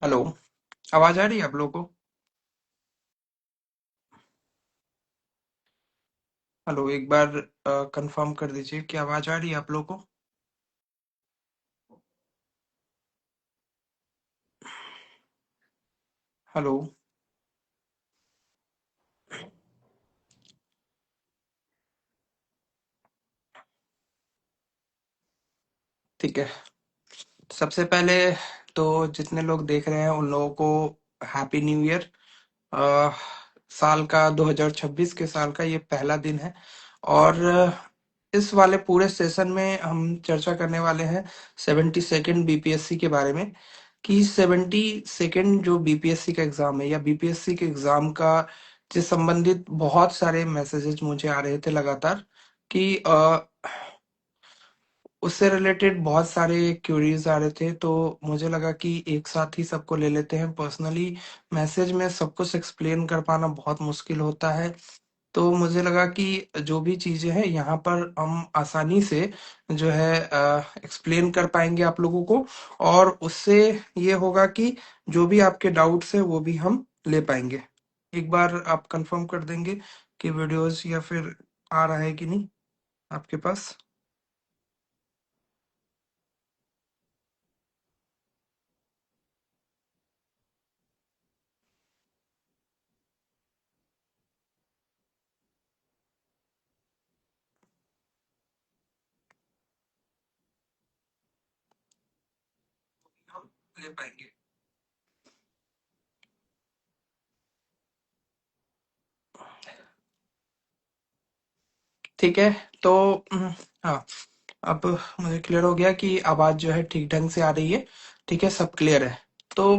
Hello. आवाज आ रही है आप लोगों को? हेलो, एक बार कंफर्म कर दीजिए कि आवाज आ रही है आप लोगों को। हेलो। ठीक है। सबसे पहले तो जितने लोग देख रहे हैं उन लोगों को हैप्पी न्यू ईयर। अ, साल का 2026 के साल का ये पहला दिन है। और इस वाले पूरे सेशन में हम चर्चा करने वाले हैं 72nd बीपीएससी के बारे में। कि 72nd जो बीपीएससी का एग्जाम है या बीपीएससी के एग्जाम का से संबंधित बहुत सारे मैसेजेस मुझे आ रहे थे लगातार। कि उससे रिलेटेड बहुत सारे क्यूरीज आ रहे थे, तो मुझे लगा कि एक साथ ही सबको ले लेते हैं। पर्सनली मैसेज में सब कुछ एक्सप्लेन कर पाना बहुत मुश्किल होता है। तो मुझे लगा कि जो भी चीजें हैं यहाँ पर हम आसानी से जो है एक्सप्लेन कर पाएंगे आप लोगों को। और उससे ये होगा कि जो भी आपके डाउट्स है वो भी हम ले पाएंगे। एक बार आप कंफर्म कर देंगे कि वीडियोस या फिर आ रहा है कि नहीं आपके पास। हम ले पाएंगे। ठीक है। तो हाँ, अब मुझे क्लियर हो गया कि आवाज जो है ठीक ढंग से आ रही है। ठीक है, सब क्लियर है। तो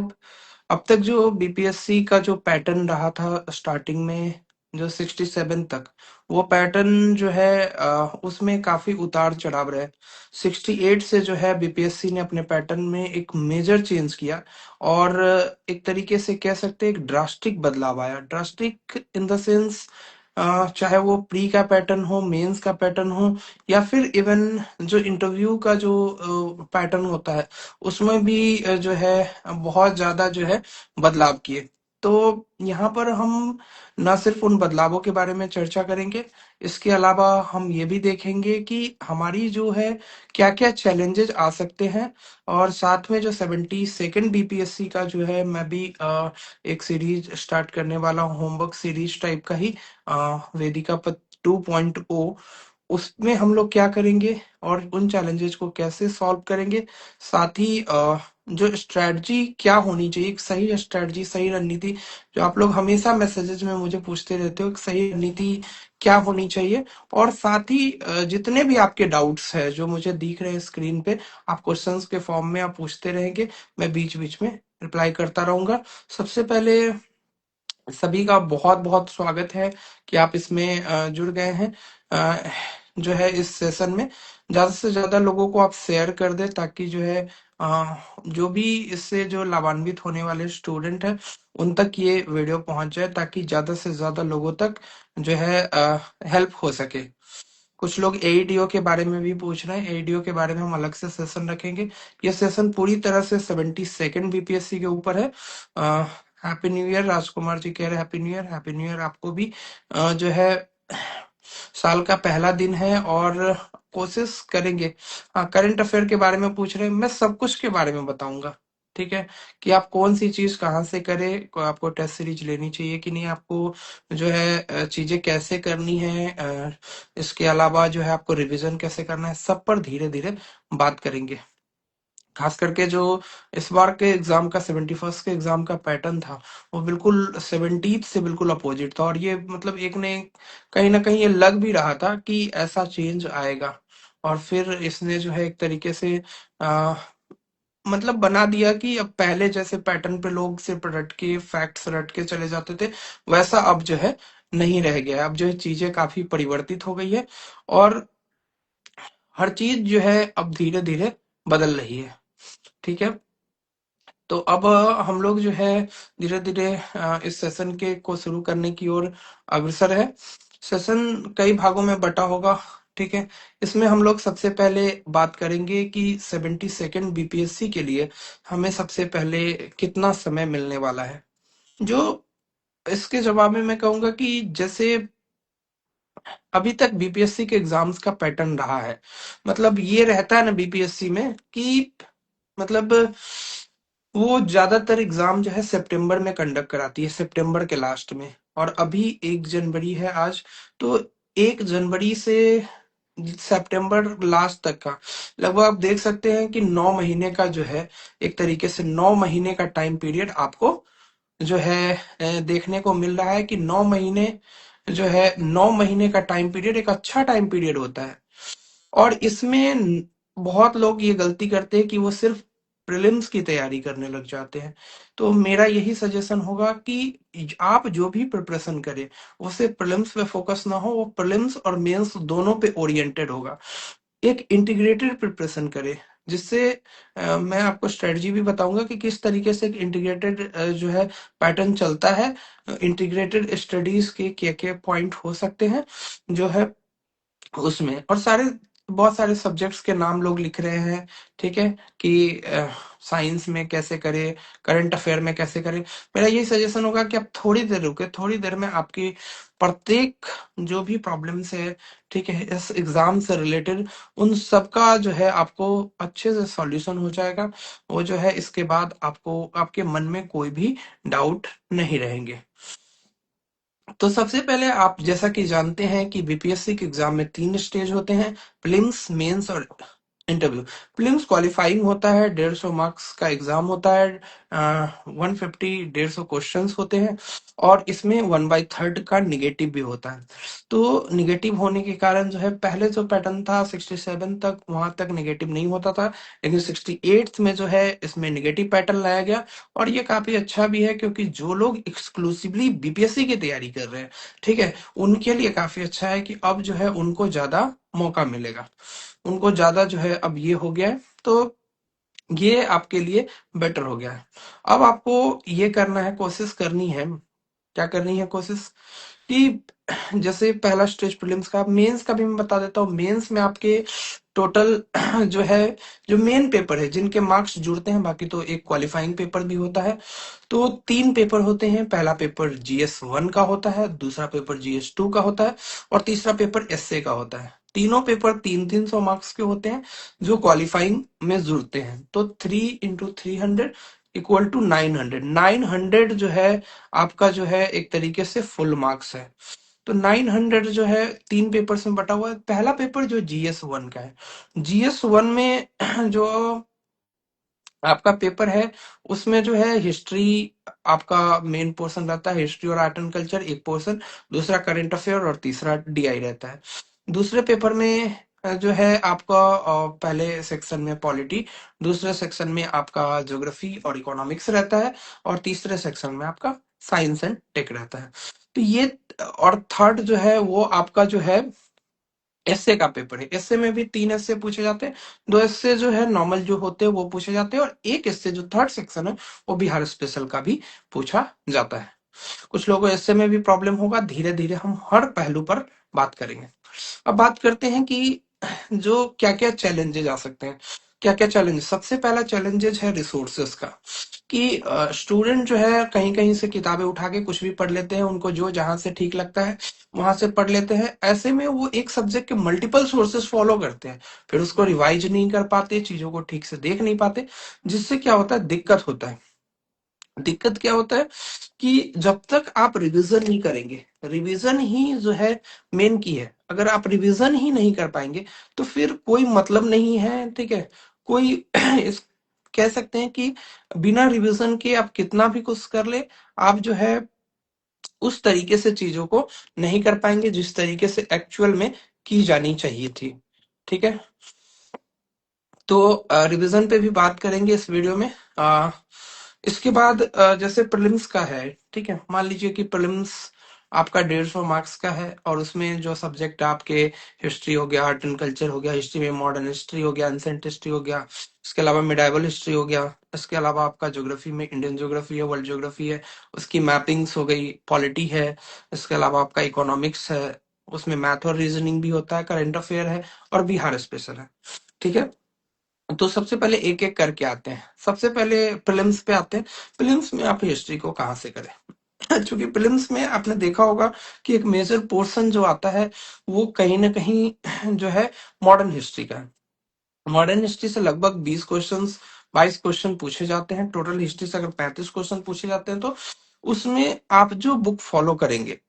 अब तक जो बीपीएससी का जो पैटर्न रहा था स्टार्टिंग में, जो 67 तक, वो पैटर्न जो है उसमें काफी उतार चढ़ाव रहे। 68 से जो है बीपीएससी ने अपने पैटर्न में एक मेजर चेंज किया। और एक तरीके से कह सकते हैं एक ड्रास्टिक बदलाव आया। ड्रास्टिक इन द सेंस, चाहे वो प्री का पैटर्न हो, मेंस का पैटर्न हो, या फिर इवन जो इंटरव्यू का जो पैटर्न होता है उसमें भी जो है बहुत ज्यादा जो है बदलाव किए। तो यहाँ पर हम न सिर्फ उन बदलावों के बारे में चर्चा करेंगे, इसके अलावा हम ये भी देखेंगे कि हमारी जो है क्या क्या चैलेंजेस आ सकते हैं। और साथ में जो 72nd बीपीएससी का जो है मैं भी एक सीरीज स्टार्ट करने वाला हूँ, होमवर्क सीरीज टाइप का ही, वेदिका पर 2.0। उसमें हम लोग क्या करेंगे और उन चैलेंजेस को कैसे सॉल्व करेंगे। साथ ही जो स्ट्रेटजी क्या होनी चाहिए, एक सही स्ट्रेटजी, सही रणनीति, जो आप लोग हमेशा मैसेजेस में मुझे पूछते रहते हो, एक सही रणनीति क्या होनी चाहिए। और साथ ही जितने भी आपके डाउट्स हैं जो मुझे दिख रहे हैं स्क्रीन पे, आप क्वेश्चंस के फॉर्म में आप पूछते रहेंगे, मैं बीच बीच में रिप्लाई करता रहूंगा। सबसे पहले सभी का बहुत बहुत स्वागत है कि आप इसमें जुड़ गए हैं। अ, जो है इस सेशन में ज्यादा से ज्यादा लोगों को आप शेयर कर दें, ताकि जो है जो भी इससे जो लाभान्वित होने वाले स्टूडेंट हैं उन तक ये वीडियो पहुंच जाए, ताकि ज्यादा से ज्यादा लोगों तक जो है हेल्प हो सके। कुछ लोग एईडीओ के बारे में भी पूछ रहे हैं। एईडीओ के बारे में हम अलग से सेशन रखेंगे। ये सेशन पूरी तरह से 72nd बीपीएससी के ऊपर है। Happy new year, Rajkumar ji कह रहे हैं happy new year. Happy new year आपको भी। जो है साल का पहला दिन है और कोशिश करेंगे। हाँ, करंट अफेयर के बारे में पूछ रहे हैं, मैं सब कुछ के बारे में बताऊंगा। ठीक है, कि आप कौन सी चीज कहाँ से करें, आपको टेस्ट सीरीज लेनी चाहिए कि नहीं, आपको जो है चीजें कैसे करनी है, इसके अलावा जो है आपको रिवीजन कैसे करना है, सब पर धीरे धीरे बात करेंगे। खास करके जो इस बार के एग्जाम का 71st के एग्जाम का पैटर्न था, वो बिल्कुल 70th से बिल्कुल अपोजिट था। और ये मतलब एक ने कहीं ना कहीं ये लग भी रहा था कि ऐसा चेंज आएगा। और फिर इसने जो है एक तरीके से आ, मतलब बना दिया कि अब पहले जैसे पैटर्न पे लोग सिर्फ रट के फैक्ट्स रट के चले जाते थे, वैसा अब जो है नहीं रह गया है। अब जो है चीजें काफी परिवर्तित हो गई है। और हर चीज जो है अब धीरे धीरे बदल रही है। ठीक है। तो अब हम लोग जो है धीरे धीरे इस सेशन के को शुरू करने की ओर अग्रसर है। सेशन कई भागों में बटा होगा। ठीक है। इसमें हम लोग सबसे पहले बात करेंगे कि 72nd बीपीएससी के लिए हमें सबसे पहले कितना समय मिलने वाला है। जो इसके जवाब में मैं कहूंगा कि जैसे अभी तक बीपीएससी के एग्जाम्स का पैटर्न रहा है, मतलब ये रहता है ना बीपीएससी में कि मतलब वो ज्यादातर एग्जाम जो है सितंबर में कंडक्ट कराती है, सितंबर के लास्ट में। और अभी 1 जनवरी है आज, तो 1 जनवरी से सितंबर लास्ट तक का लगभग आप देख सकते हैं कि 9 महीने का जो है, एक तरीके से 9 महीने का टाइम पीरियड आपको जो है देखने को मिल रहा है कि 9 महीने जो है, 9 महीने का टाइम पीरियड एक अच्छा टाइम पीरियड होता है। और इसमें बहुत लोग ये गलती करते हैं कि वो सिर्फ प्रीलिम्स की तैयारी करने लग जाते हैं। तो मेरा यही सजेशन होगा कि आप जो भी प्रिपरेशन करें वो सिर्फ प्रीलिम्स पे फोकस ना हो, वो प्रीलिम्स और मेंस दोनों पे ओरिएंटेड होगा। एक इंटीग्रेटेड प्रिपरेशन करें, जिससे मैं आपको स्ट्रेटजी भी बताऊंगा कि किस तरीके से एक इंटीग्रेटेड जो है पैटर्न चलता है। इंटीग्रेटेड स्टडीज के क्या-क्या पॉइंट हो सकते हैं जो है उसमें, और बहुत सारे सब्जेक्ट्स के नाम लोग लिख रहे हैं, ठीक है, कि साइंस में कैसे करें, करंट अफेयर में कैसे करें। मेरा यही सजेशन होगा कि आप थोड़ी देर रुके, थोड़ी देर में आपकी प्रत्येक जो भी प्रॉब्लम्स है, ठीक है, इस एग्जाम से रिलेटेड, उन सब का जो है आपको अच्छे से सॉल्यूशन हो जाएगा। वो जो है इसके बाद आपको आपके मन में कोई भी डाउट नहीं रहेंगे। तो सबसे पहले आप जैसा कि जानते हैं कि बीपीएससी के एग्जाम में 3 स्टेज होते हैं, प्रीलिम्स, मेंस और इंटरव्यू। प्रीलिम्स क्वालिफाइंग होता है, 150 मार्क्स का एग्जाम होता है, 150 क्वेश्चंस होते हैं, और इसमें 1/3 का निगेटिव भी होता है। तो निगेटिव होने के कारण जो है, पहले जो पैटर्न था 67 तक, वहां तक निगेटिव नहीं होता था, लेकिन 68th में जो है इसमें निगेटिव पैटर्न लाया गया। और ये काफी अच्छा भी है, क्योंकि जो लोग एक्सक्लूसिवली बीपीएससी की तैयारी कर रहे हैं, ठीक है, उनके लिए काफी अच्छा है कि अब जो है उनको ज्यादा मौका मिलेगा, उनको ज्यादा जो है अब ये हो गया है। तो ये आपके लिए बेटर हो गया है। अब आपको ये करना है, कोशिश करनी है, क्या करनी है कोशिश, कि जैसे पहला स्टेज प्रीलिम्स का, मेंस का भी मैं बता देता हूँ। मेंस में आपके टोटल जो है, जो मेन पेपर है जिनके मार्क्स जुड़ते हैं, बाकी तो एक क्वालिफाइंग पेपर भी होता है। तो 3 पेपर होते हैं, पहला पेपर GS1 का होता है, दूसरा पेपर GS2 का होता है, और तीसरा पेपर एसए का होता है। तीनों पेपर 300 मार्क्स के होते हैं जो क्वालिफाइंग में जुड़ते हैं। तो 3 × 300 इक्वल टू 900। 900 जो है आपका जो है एक तरीके से फुल मार्क्स है। तो 900 जो है 3 पेपर्स में बटा हुआ है। पहला पेपर जो GS1 का है, GS1 में जो आपका पेपर है, उसमें जो है हिस्ट्री आपका मेन पोर्शन रहता है, हिस्ट्री और आर्ट एंड कल्चर एक पोर्शन, दूसरा करंट अफेयर और तीसरा डीआई रहता है। दूसरे पेपर में जो है आपका पहले सेक्शन में पॉलिटी, दूसरे सेक्शन में आपका ज्योग्राफी और इकोनॉमिक्स रहता है, और तीसरे सेक्शन में आपका साइंस एंड टेक रहता है। तो ये, और थर्ड जो है वो आपका जो है एसए का पेपर है। एसए में भी 3 एसए पूछे जाते हैं, 2 एसए जो है नॉर्मल जो होते हैं वो पूछे जाते हैं, और एक एसए जो थर्ड सेक्शन है वो बिहार स्पेशल का भी पूछा जाता है। कुछ लोगों को एसए में भी प्रॉब्लम होगा, धीरे धीरे हम हर पहलू पर बात करेंगे। अब बात करते हैं कि जो क्या क्या चैलेंजेस आ सकते हैं। क्या क्या चैलेंज, सबसे पहला चैलेंजेस है रिसोर्सेस का, कि स्टूडेंट जो है कहीं कहीं से किताबें उठा के कुछ भी पढ़ लेते हैं, उनको जो जहां से ठीक लगता है वहां से पढ़ लेते हैं। ऐसे में वो एक सब्जेक्ट के मल्टीपल सोर्सेस फॉलो करते हैं, फिर उसको रिवाइज नहीं कर पाते, चीजों को ठीक से देख नहीं पाते, जिससे क्या होता है, दिक्कत होता है। दिक्कत क्या होता है कि जब तक आप रिवीजन नहीं करेंगे, रिवीजन ही जो है मेन की है, अगर आप रिवीजन ही नहीं कर पाएंगे तो फिर कोई मतलब नहीं है, ठीक है। कोई इस कह सकते हैं कि बिना रिवीजन के आप कितना भी कुछ कर ले, आप जो है उस तरीके से चीजों को नहीं कर पाएंगे जिस तरीके से एक्चुअल में की जानी चाहिए थी, ठीक है। तो रिवीजन पे भी बात करेंगे इस वीडियो में। इसके बाद जैसे प्रीलिम्स का है, ठीक है, मान लीजिए कि प्रीलिम्स आपका 150 मार्क्स का है, और उसमें जो सब्जेक्ट आपके हिस्ट्री हो गया, आर्ट एंड कल्चर हो गया, हिस्ट्री में मॉडर्न हिस्ट्री हो गया, एंसेंट हिस्ट्री हो गया, इसके अलावा मिडाइवल हिस्ट्री हो गया, इसके अलावा आपका ज्योग्राफी में इंडियन ज्योग्राफी है, वर्ल्ड ज्योग्राफी है, उसकी मैपिंग्स हो गई, पॉलिटी है, इसके अलावा आपका इकोनॉमिक्स है, उसमें मैथ और रीजनिंग भी होता है, करंट अफेयर है और बिहार स्पेशल है। ठीक है, तो सबसे पहले एक एक करके आते हैं। सबसे पहले प्रीलिम्स पे आते हैं। प्रीलिम्स में आप हिस्ट्री को कहाँ से करें? क्योंकि प्रीलिम्स में आपने देखा होगा कि एक मेजर पोर्शन जो आता है वो कहीं ना कहीं जो है मॉडर्न हिस्ट्री का है। मॉडर्न हिस्ट्री से लगभग 20 क्वेश्चंस, 22 क्वेश्चन पूछे जाते हैं। टोटल हिस्ट्री से अगर 35 क्वेश्चन पूछे जाते हैं तो उसमें आप जो बुक फॉलो करेंगे,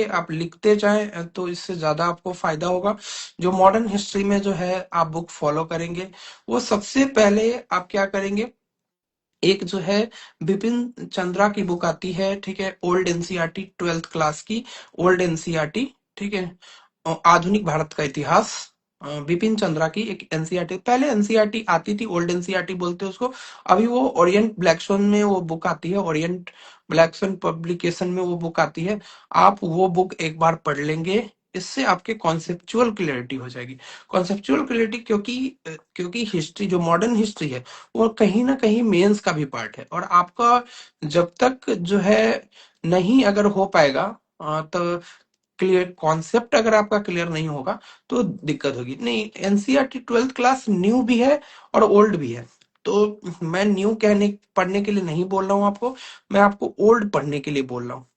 आप लिखते जाएं तो इससे ज्यादा आपको फायदा होगा। जो मॉडर्न हिस्ट्री में जो है आप बुक फॉलो करेंगे, वो सबसे पहले आप क्या करेंगे, एक जो है बिपिन चंद्रा की बुक आती है, ठीक है, ओल्ड एनसीईआरटी 12th क्लास की, ओल्ड एनसीईआरटी, ठीक है, आधुनिक भारत का इतिहास, बिपिन चंद्रा की एक एनसीईआरटी। पहले एनसीईआरटी आती थी, ओल्ड एनसीईआरटी बोलते हैं उसको। अभी वो ओरिएंट ब्लैकस्टोन में वो बुक आती है, ओरिएंट ब्लैकस्टोन पब्लिकेशन में वो बुक आती है। आप वो बुक एक बार पढ़ लेंगे, इससे आपके कॉन्सेप्चुअल क्लियरिटी हो जाएगी। कॉन्सेप्चुअल क्लियरिटी, क्योंकि हिस्ट्री, जो मॉडर्न हिस्ट्री है, वो कहीं ना कहीं मेंस का भी पार्ट है। और आपका जब तक जो है नहीं अगर हो पाएगा, तो क्लियर कॉन्सेप्ट अगर आपका क्लियर नहीं होगा तो दिक्कत होगी। नहीं, एनसीईआरटी 12th क्लास न्यू भी है और ओल्ड भी है। तो मैं न्यू कहने पढ़ने के लिए नहीं बोल रहा हूँ आपको, मैं आपको ओल्ड पढ़ने के लिए बोल रहा हूँ।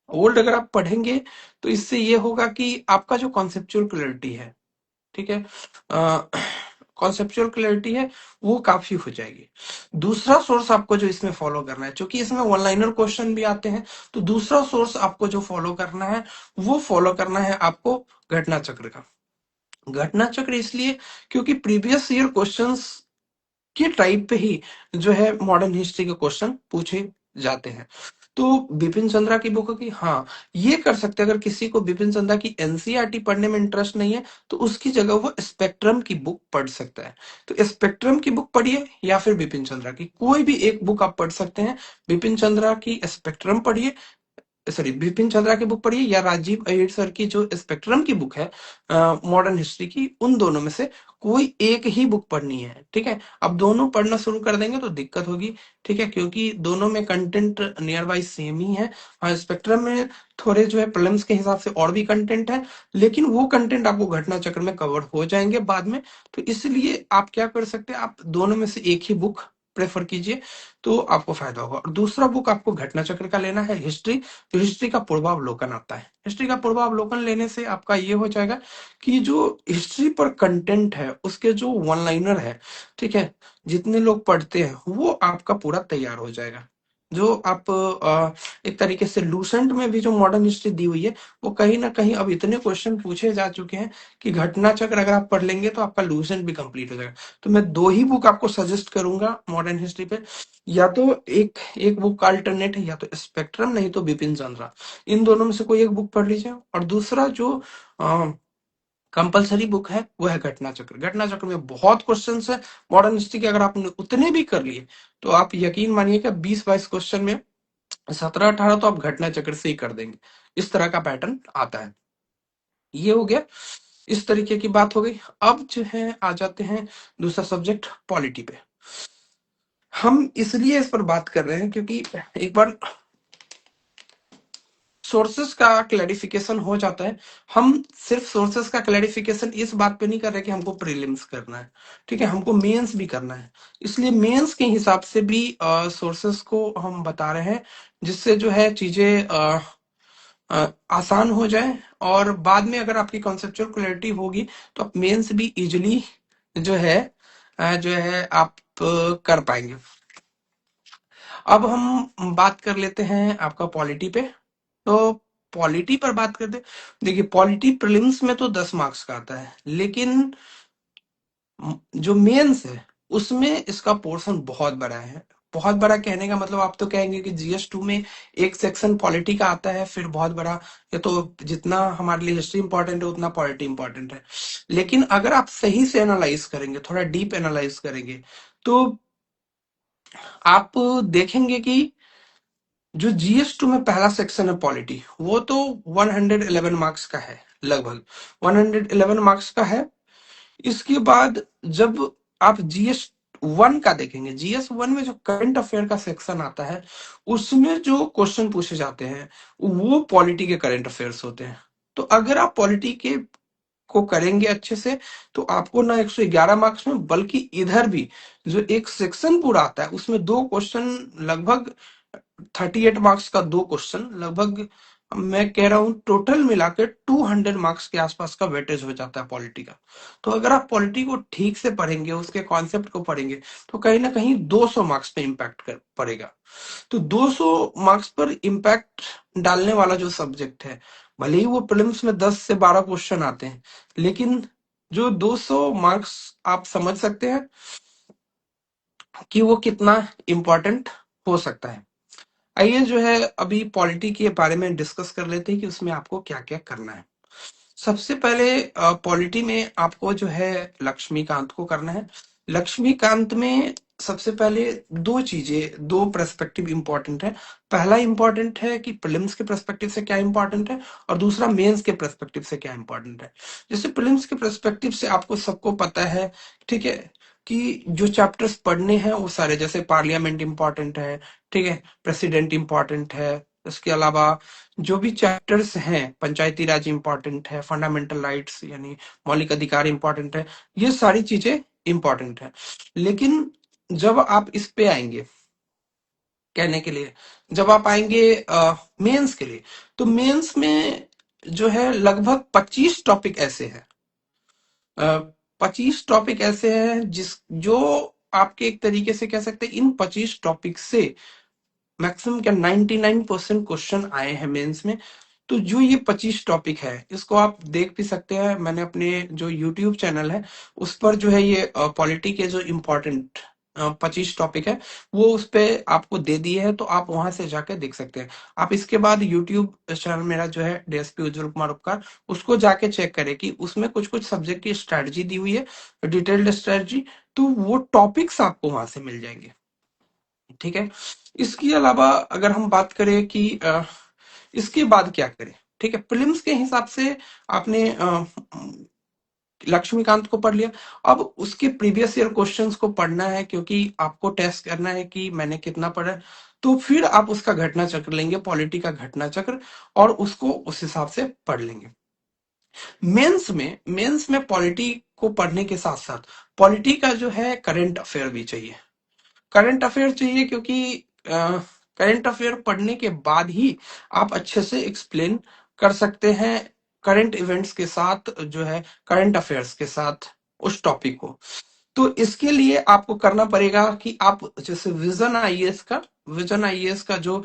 ओल्ड अगर आप पढ़ेंगे तो इससे ये होगा कि आपका जो कॉन्सेप्चुअल क्लियरिटी है, ठीक है, कॉन्सेप्चुअल क्लैरिटी है, वो काफी हो जाएगी। दूसरा सोर्स आपको जो इसमें फॉलो करना है, क्योंकि इसमें वन लाइनर क्वेश्चन भी आते हैं, तो दूसरा सोर्स आपको जो फॉलो करना है, वो फॉलो करना है आपको घटना चक्र का। घटना चक्र इसलिए क्योंकि प्रीवियस ईयर क्वेश्चंस के टाइप पे ही जो है मॉडर्न हिस्ट्री के क्वेश्चन पूछे जाते हैं। तो बिपिन चंद्रा की बुक की, हाँ, ये कर सकते हैं। अगर किसी को बिपिन चंद्रा की एनसीईआरटी पढ़ने में इंटरेस्ट नहीं है तो उसकी जगह वो स्पेक्ट्रम की बुक पढ़ सकता है। तो स्पेक्ट्रम की बुक पढ़िए या फिर बिपिन चंद्रा की कोई भी एक बुक आप पढ़ सकते हैं। बिपिन चंद्रा की स्पेक्ट्रम पढ़िए, सॉरी, बिपिन चंद्रा की बुक पढ़िए, या राजीव अय्यर सर की जो स्पेक्ट्रम की बुक है मॉडर्न हिस्ट्री की, उन दोनों में से कोई एक ही बुक पढ़नी है। ठीक है, अब दोनों पढ़ना शुरू कर देंगे तो दिक्कत होगी। ठीक है, क्योंकि दोनों में कंटेंट नियर बाई सेम ही है। हाँ, स्पेक्ट्रम में थोड़े जो है प्रीलिम्स के हिसाब से और भी कंटेंट है, लेकिन वो कंटेंट आपको घटना चक्र में कवर हो जाएंगे बाद में। तो इसलिए आप क्या कर सकते हैं, आप दोनों में से एक ही बुक प्रेफर कीजिए, तो आपको फायदा होगा। और दूसरा बुक आपको घटना चक्र का लेना है, हिस्ट्री। तो हिस्ट्री का पूर्वावलोकन आता है। हिस्ट्री का पूर्वावलोकन लेने से आपका ये हो जाएगा कि जो हिस्ट्री पर कंटेंट है, उसके जो वन लाइनर है, ठीक है, जितने लोग पढ़ते हैं वो आपका पूरा तैयार हो जाएगा। जो आप एक तरीके से लूसेंट में भी जो मॉडर्न हिस्ट्री दी हुई है, वो कहीं ना कहीं अब इतने क्वेश्चन पूछे जा चुके हैं कि घटना चक्र अगर आप पढ़ लेंगे तो आपका लूसेंट भी कंप्लीट हो जाएगा। तो मैं दो ही बुक आपको सजेस्ट करूंगा मॉडर्न हिस्ट्री पे, या तो एक एक बुक का अल्टरनेट है, या तो स्पेक्ट्रम, नहीं तो बिपिन चंद्रा। इन दोनों में से कोई एक बुक पढ़ लीजिए। और दूसरा जो कंपलसरी बुक है वो है घटना चक्र। घटना चक्र में बहुत क्वेश्चंस है मॉडर्न हिस्ट्री के, अगर आपने उतने भी कर लिए तो आप यकीन मानिएगा 20-22 क्वेश्चन में 17-18 तो आप घटना चक्र से ही कर देंगे। इस तरह का पैटर्न आता है। ये हो गया, इस तरीके की बात हो गई। अब जो है आ जाते हैं दूसरा सब्जेक्ट पॉलिटी पे। हम इसलिए इस पर बात कर रहे हैं क्योंकि एक बार सोर्सेस का क्लैरिफिकेशन हो जाता है। हम सिर्फ सोर्सेस का क्लैरिफिकेशन इस बात पे नहीं कर रहे कि हमको प्रीलिम्स करना है, ठीक है, हमको मेंस भी करना है। इसलिए मेंस के हिसाब से भी सोर्सेस को हम बता रहे हैं, जिससे जो है चीजें आसान हो जाए। और बाद में अगर आपकी कॉन्सेप्चुअल क्लैरिटी होगी तो आप मेंस भी इजिली जो है आप कर पाएंगे। अब हम बात कर लेते हैं आपका पॉलिटी पे। तो पॉलिटी पर बात करते हैं। देखिए, पॉलिटी प्रीलिम्स में तो 10 मार्क्स का आता है, लेकिन जो मेंस है उसमें इसका पोर्शन बहुत बड़ा है। बहुत बड़ा कहने का मतलब आप तो कहेंगे कि जीएस 2 में एक सेक्शन पॉलिटी का आता है, फिर बहुत बड़ा। ये तो जितना हमारे लिए हिस्ट्री इंपॉर्टेंट है उतना पॉलिटी इंपॉर्टेंट है। लेकिन अगर आप सही से एनालाइज करेंगे, थोड़ा डीप एनालाइज करेंगे, तो आप देखेंगे कि जो जीएस 2 में पहला सेक्शन है पॉलिटी, वो तो 111 मार्क्स का है, लगभग 111 मार्क्स का है। इसके बाद जब आप जीएस वन का देखेंगे, जीएस वन में जो करंट अफेयर का सेक्शन आता है उसमें जो क्वेश्चन पूछे जाते हैं वो पॉलिटी के करंट अफेयर्स होते हैं। तो अगर आप पॉलिटी के को करेंगे अच्छे से तो आपको ना 111 मार्क्स में बल्कि इधर भी जो एक सेक्शन पूरा आता है उसमें दो क्वेश्चन, लगभग 38 मार्क्स का दो क्वेश्चन, लगभग मैं कह रहा हूं टोटल मिलाकर 200 मार्क्स के आसपास का वेटेज हो जाता है पॉलिटी का। तो अगर आप पॉलिटी को ठीक से पढ़ेंगे, उसके कॉन्सेप्ट को पढ़ेंगे, तो कहीं ना कहीं 200 मार्क्स पे इम्पैक्ट कर पड़ेगा। तो 200 मार्क्स पर इम्पैक्ट डालने वाला जो सब्जेक्ट है, भले ही वो प्रीलिम्स में 10 से 12 क्वेश्चन आते हैं, लेकिन जो 200 मार्क्स आप समझ सकते हैं कि वो कितना इम्पोर्टेंट हो सकता है। आइए जो है अभी पॉलिटी के बारे में डिस्कस कर लेते हैं कि उसमें आपको क्या क्या करना है। सबसे पहले पॉलिटी में आपको जो है लक्ष्मीकांत को करना है। लक्ष्मीकांत में सबसे पहले दो चीजें, दो पर्सपेक्टिव इंपॉर्टेंट है। पहला इंपॉर्टेंट है कि प्रीलिम्स के पर्सपेक्टिव से क्या इंपॉर्टेंट है, और दूसरा मेंस के पर्सपेक्टिव से क्या इंपॉर्टेंट है। जैसे प्रीलिम्स के पर्सपेक्टिव से आपको सबको पता है, ठीक है, कि जो चैप्टर्स पढ़ने हैं वो सारे, जैसे पार्लियामेंट इंपॉर्टेंट है, ठीक है, प्रेसिडेंट इंपॉर्टेंट है, इसके अलावा जो भी चैप्टर्स हैं, पंचायती राज इंपॉर्टेंट है, फंडामेंटल राइट्स यानी मौलिक अधिकार इंपॉर्टेंट है, ये सारी चीजें इंपॉर्टेंट है। लेकिन जब आप इस पे आएंगे, कहने के लिए जब आप आएंगे मेंस के लिए, तो मेंस में जो है लगभग 25 टॉपिक ऐसे हैं, 25 टॉपिक ऐसे हैं जिस जो आपके एक तरीके से कह सकते हैं इन 25 टॉपिक से मैक्सिमम क्या 99% क्वेश्चन आए हैं मेंस में। तो जो ये 25 टॉपिक है इसको आप देख भी सकते हैं, मैंने अपने जो यूट्यूब चैनल है उस पर जो है ये पॉलिटी के जो इम्पोर्टेंट 25 टॉपिक है वो उस पे आपको दे दिए है, तो आप वहां से जाके देख सकते हैं। आप इसके बाद यूट्यूब चैनल मेरा जो है डीएसपी उज्जवल कुमार उपकार, उसको जाके चेक करें कि उसमें कुछ कुछ सब्जेक्ट की स्ट्रेटजी दी हुई है, डिटेल्ड स्ट्रेटजी, तो वो टॉपिक्स आपको वहां से मिल जाएंगे। ठीक है, इसके अलावा अगर हम बात करें कि इसके बाद क्या करें, ठीक है, प्रीलिम्स के हिसाब से आपने लक्ष्मीकांत को पढ़ लिया। अब उसके प्रीवियस ईयर क्वेश्चंस को पढ़ना है, क्योंकि आपको टेस्ट करना है कि मैंने कितना पढ़ा है। तो फिर आप उसका घटना चक्र लेंगे, पॉलिटी का घटना चक्र, और उसको उस हिसाब से पढ़ लेंगे। मेंस में पॉलिटी को पढ़ने के साथ साथ पॉलिटी का जो है करंट अफेयर भी चाहिए। करंट अफेयर चाहिए क्योंकि करंट अफेयर पढ़ने के बाद ही आप अच्छे से एक्सप्लेन कर सकते हैं करंट इवेंट्स के साथ, जो है करंट अफेयर्स के साथ उस टॉपिक को। तो इसके लिए आपको करना पड़ेगा कि आप जैसे विजन आईएएस का जो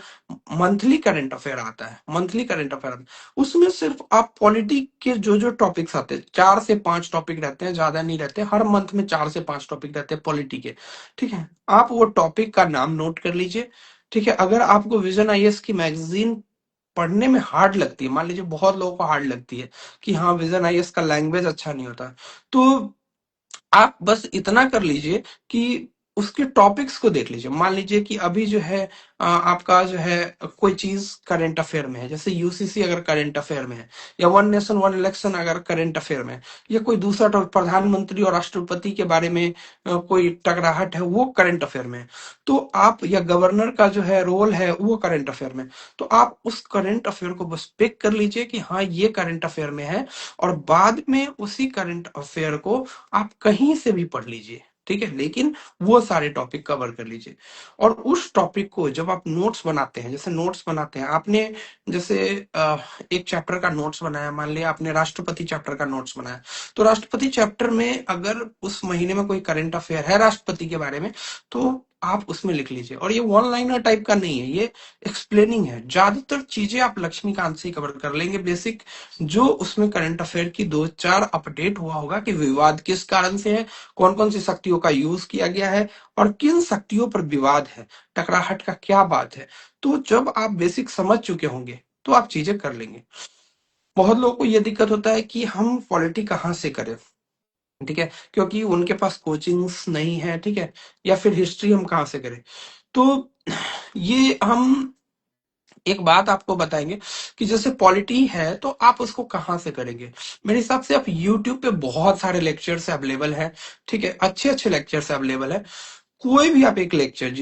मंथली करंट अफेयर आता है, मंथली करंट अफेयर, उसमें सिर्फ आप पॉलिटी के जो जो टॉपिक्स आते हैं, 4 से 5 टॉपिक रहते हैं, ज्यादा नहीं रहते, हर मंथ में 4 से 5 टॉपिक रहते हैं पॉलिटी के। ठीक है, आप वो टॉपिक का नाम नोट कर लीजिए। ठीक है, अगर आपको विजन आईएएस की मैगजीन पढ़ने में हार्ड लगती है, मान लीजिए बहुत लोगों को हार्ड लगती है कि हाँ विजन आईएएस का लैंग्वेज अच्छा नहीं होता, तो आप बस इतना कर लीजिए कि उसके टॉपिक्स को देख लीजिए। मान लीजिए कि अभी जो है आपका जो है कोई चीज करंट अफेयर में है, जैसे यूसीसी अगर करंट अफेयर में है, या वन नेशन वन इलेक्शन अगर करंट अफेयर में है, या कोई दूसरा टॉपिक प्रधानमंत्री और राष्ट्रपति के बारे में कोई टकराहट है वो करंट अफेयर में है, तो आप, या गवर्नर का जो है रोल है वो करंट अफेयर में, तो आप उस करंट अफेयर को बस पिक कर लीजिए कि हाँ ये करंट अफेयर में है, और बाद में उसी करंट अफेयर को आप कहीं से भी पढ़ लीजिए। ठीक है, लेकिन वो सारे टॉपिक कवर कर लीजिए। और उस टॉपिक को जब आप नोट्स बनाते हैं, जैसे नोट्स बनाते हैं आपने, जैसे एक चैप्टर का नोट्स बनाया, मान लिया आपने राष्ट्रपति चैप्टर का नोट्स बनाया, तो राष्ट्रपति चैप्टर में अगर उस महीने में कोई करंट अफेयर है राष्ट्रपति के बारे में, तो आप उसमें लिख लीजिए। और ये वन लाइनर टाइप का नहीं है, ये एक्सप्लेनिंग है। ज्यादातर चीजें आप लक्ष्मीकांत से कवर कर लेंगे, बेसिक जो उसमें करंट अफेयर की 2-4 अपडेट हुआ होगा कि विवाद किस कारण से है, कौन कौन सी शक्तियों का यूज किया गया है, और किन शक्तियों पर विवाद है, टकराहट का क्या बात है। तो जब आप बेसिक समझ चुके होंगे तो आप चीजें कर लेंगे। बहुत लोगों को यह दिक्कत होता है कि हम पॉलिटी कहाँ से करें, ठीक है, क्योंकि उनके पास कोचिंग्स नहीं है, ठीक है, या फिर हिस्ट्री हम कहाँ से करें। तो ये हम एक बात आपको बताएंगे कि जैसे पॉलिटी है तो आप उसको कहाँ से करेंगे। मेरे हिसाब से आप यूट्यूब पे बहुत सारे लेक्चर्स अवेलेबल है, ठीक है, अच्छे अच्छे लेक्चर्स अवेलेबल है। कोई भी आप एक लेक्चर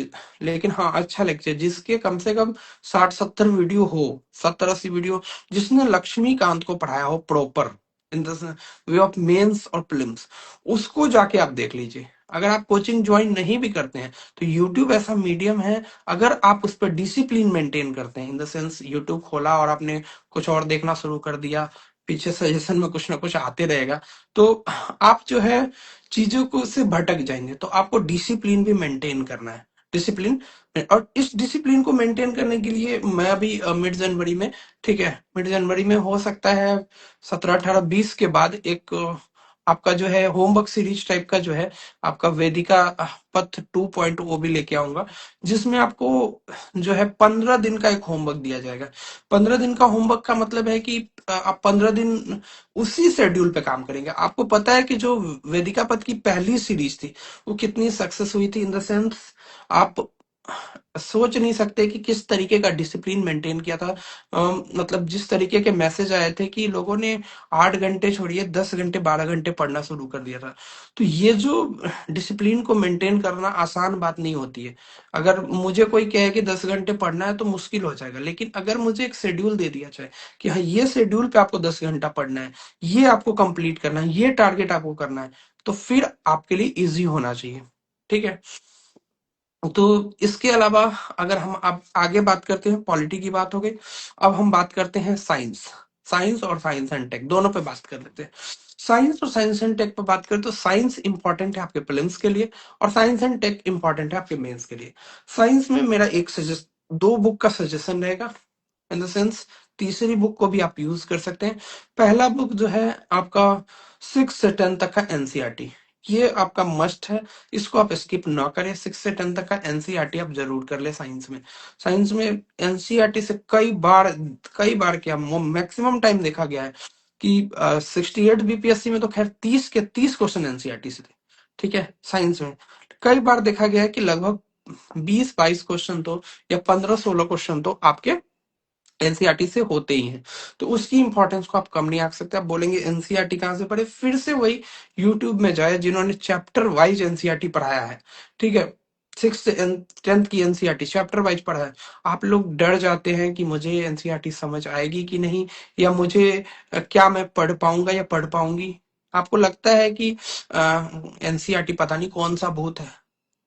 लेकिन हाँ अच्छा लेक्चर जिसके कम से कम 60-70 वीडियो हो, 70-80 वीडियो, जिसने लक्ष्मीकांत को पढ़ाया हो proper in the way of mains और प्रीलिम्स, उसको जाके आप देख लीजिए। अगर आप कोचिंग ज्वाइन नहीं भी करते हैं तो यूट्यूब ऐसा मीडियम है, अगर आप उस पर डिसिप्लिन मेंटेन करते हैं, इन द सेंस यूट्यूब खोला और आपने कुछ और देखना शुरू कर दिया, पीछे सजेशन में कुछ ना कुछ आते रहेगा, तो आप जो है चीजों को से भटक जाएंगे। तो आपको डिसिप्लिन भी मेंटेन करना है, डिसिप्लिन। और इस डिसिप्लिन को मेंटेन करने के लिए मैं अभी मिड जनवरी में, ठीक है, मिड जनवरी में हो सकता है 17, 18, 20 के बाद एक आपका जो है होमवर्क सीरीज टाइप का जो है आपका वेदिका पथ 2.0 भी लेके आऊंगा, जिसमें आपको जो है 15 दिन का एक होमवर्क दिया जाएगा। 15 दिन का होमवर्क का मतलब है कि आप 15 दिन उसी शेड्यूल पे काम करेंगे। आपको पता है कि जो वेदिका पथ की पहली सीरीज थी वो कितनी सक्सेस हुई थी, इन द सेंस आप सोच नहीं सकते कि किस तरीके का डिसिप्लिन मेंटेन किया था। मतलब जिस तरीके के मैसेज आए थे कि लोगों ने 8 घंटे छोड़िए 10 घंटे 12 घंटे पढ़ना शुरू कर दिया था। तो ये जो डिसिप्लिन को मेंटेन करना आसान बात नहीं होती है। अगर मुझे कोई कहे कि 10 घंटे पढ़ना है तो मुश्किल हो जाएगा, लेकिन अगर मुझे एक शेड्यूल दे दिया जाए कि हाँ ये शेड्यूल पे आपको 10 घंटा पढ़ना है, ये आपको कंप्लीट करना है, ये टारगेट आपको करना है, तो फिर आपके लिए इजी होना चाहिए, ठीक है। तो इसके अलावा अगर हम अब आगे बात करते हैं, पॉलिटी की बात हो गई, अब हम बात करते हैं साइंस। साइंस और साइंस एंड टेक दोनों पे बात कर लेते हैं। साइंस और साइंस एंड टेक पे बात करें तो साइंस इंपॉर्टेंट है आपके प्रीलिम्स के लिए और साइंस एंड टेक इंपॉर्टेंट है आपके मेंस के लिए। साइंस में मेरा एक सजेस्ट, दो बुक का सजेशन रहेगा, इन द सेंस तीसरी बुक को भी आप यूज कर सकते हैं। पहला बुक जो है आपका 6 से 10 तक का एनसीईआरटी, ये आपका मस्ट है, इसको आप स्किप ना करें। 6 से 10 तक का एनसीईआरटी आप जरूर कर ले साइंस में। साइंस में एनसीईआरटी से कई बार क्या मैक्सिमम टाइम देखा गया है कि 68 बीपीएससी में तो खैर 30 के 30 क्वेश्चन एनसीईआरटी से थे, ठीक है। साइंस में कई बार देखा गया है कि लगभग 20-22 क्वेश्चन तो या 15-16 क्वेश्चन तो आपके एनसीईआरटी से होते ही हैं। तो उसकी इंपॉर्टेंस को आप कम नहीं आंक सकते। आप बोलेंगे एनसीईआरटी कहाँ से पढ़े, फिर से वही यूट्यूब में जाए जिन्होंने चैप्टर वाइज एनसीईआरटी पढ़ाया है, ठीक है। 6 से 10 की एनसीईआरटी चैप्टर वाइज पढ़ा है। आप लोग डर जाते हैं कि मुझे एनसीईआरटी समझ आएगी कि नहीं, या मुझे क्या मैं पढ़ पाऊंगा या पढ़ पाऊंगी। आपको लगता है कि एनसीईआरटी पता नहीं कौन सा भूत है।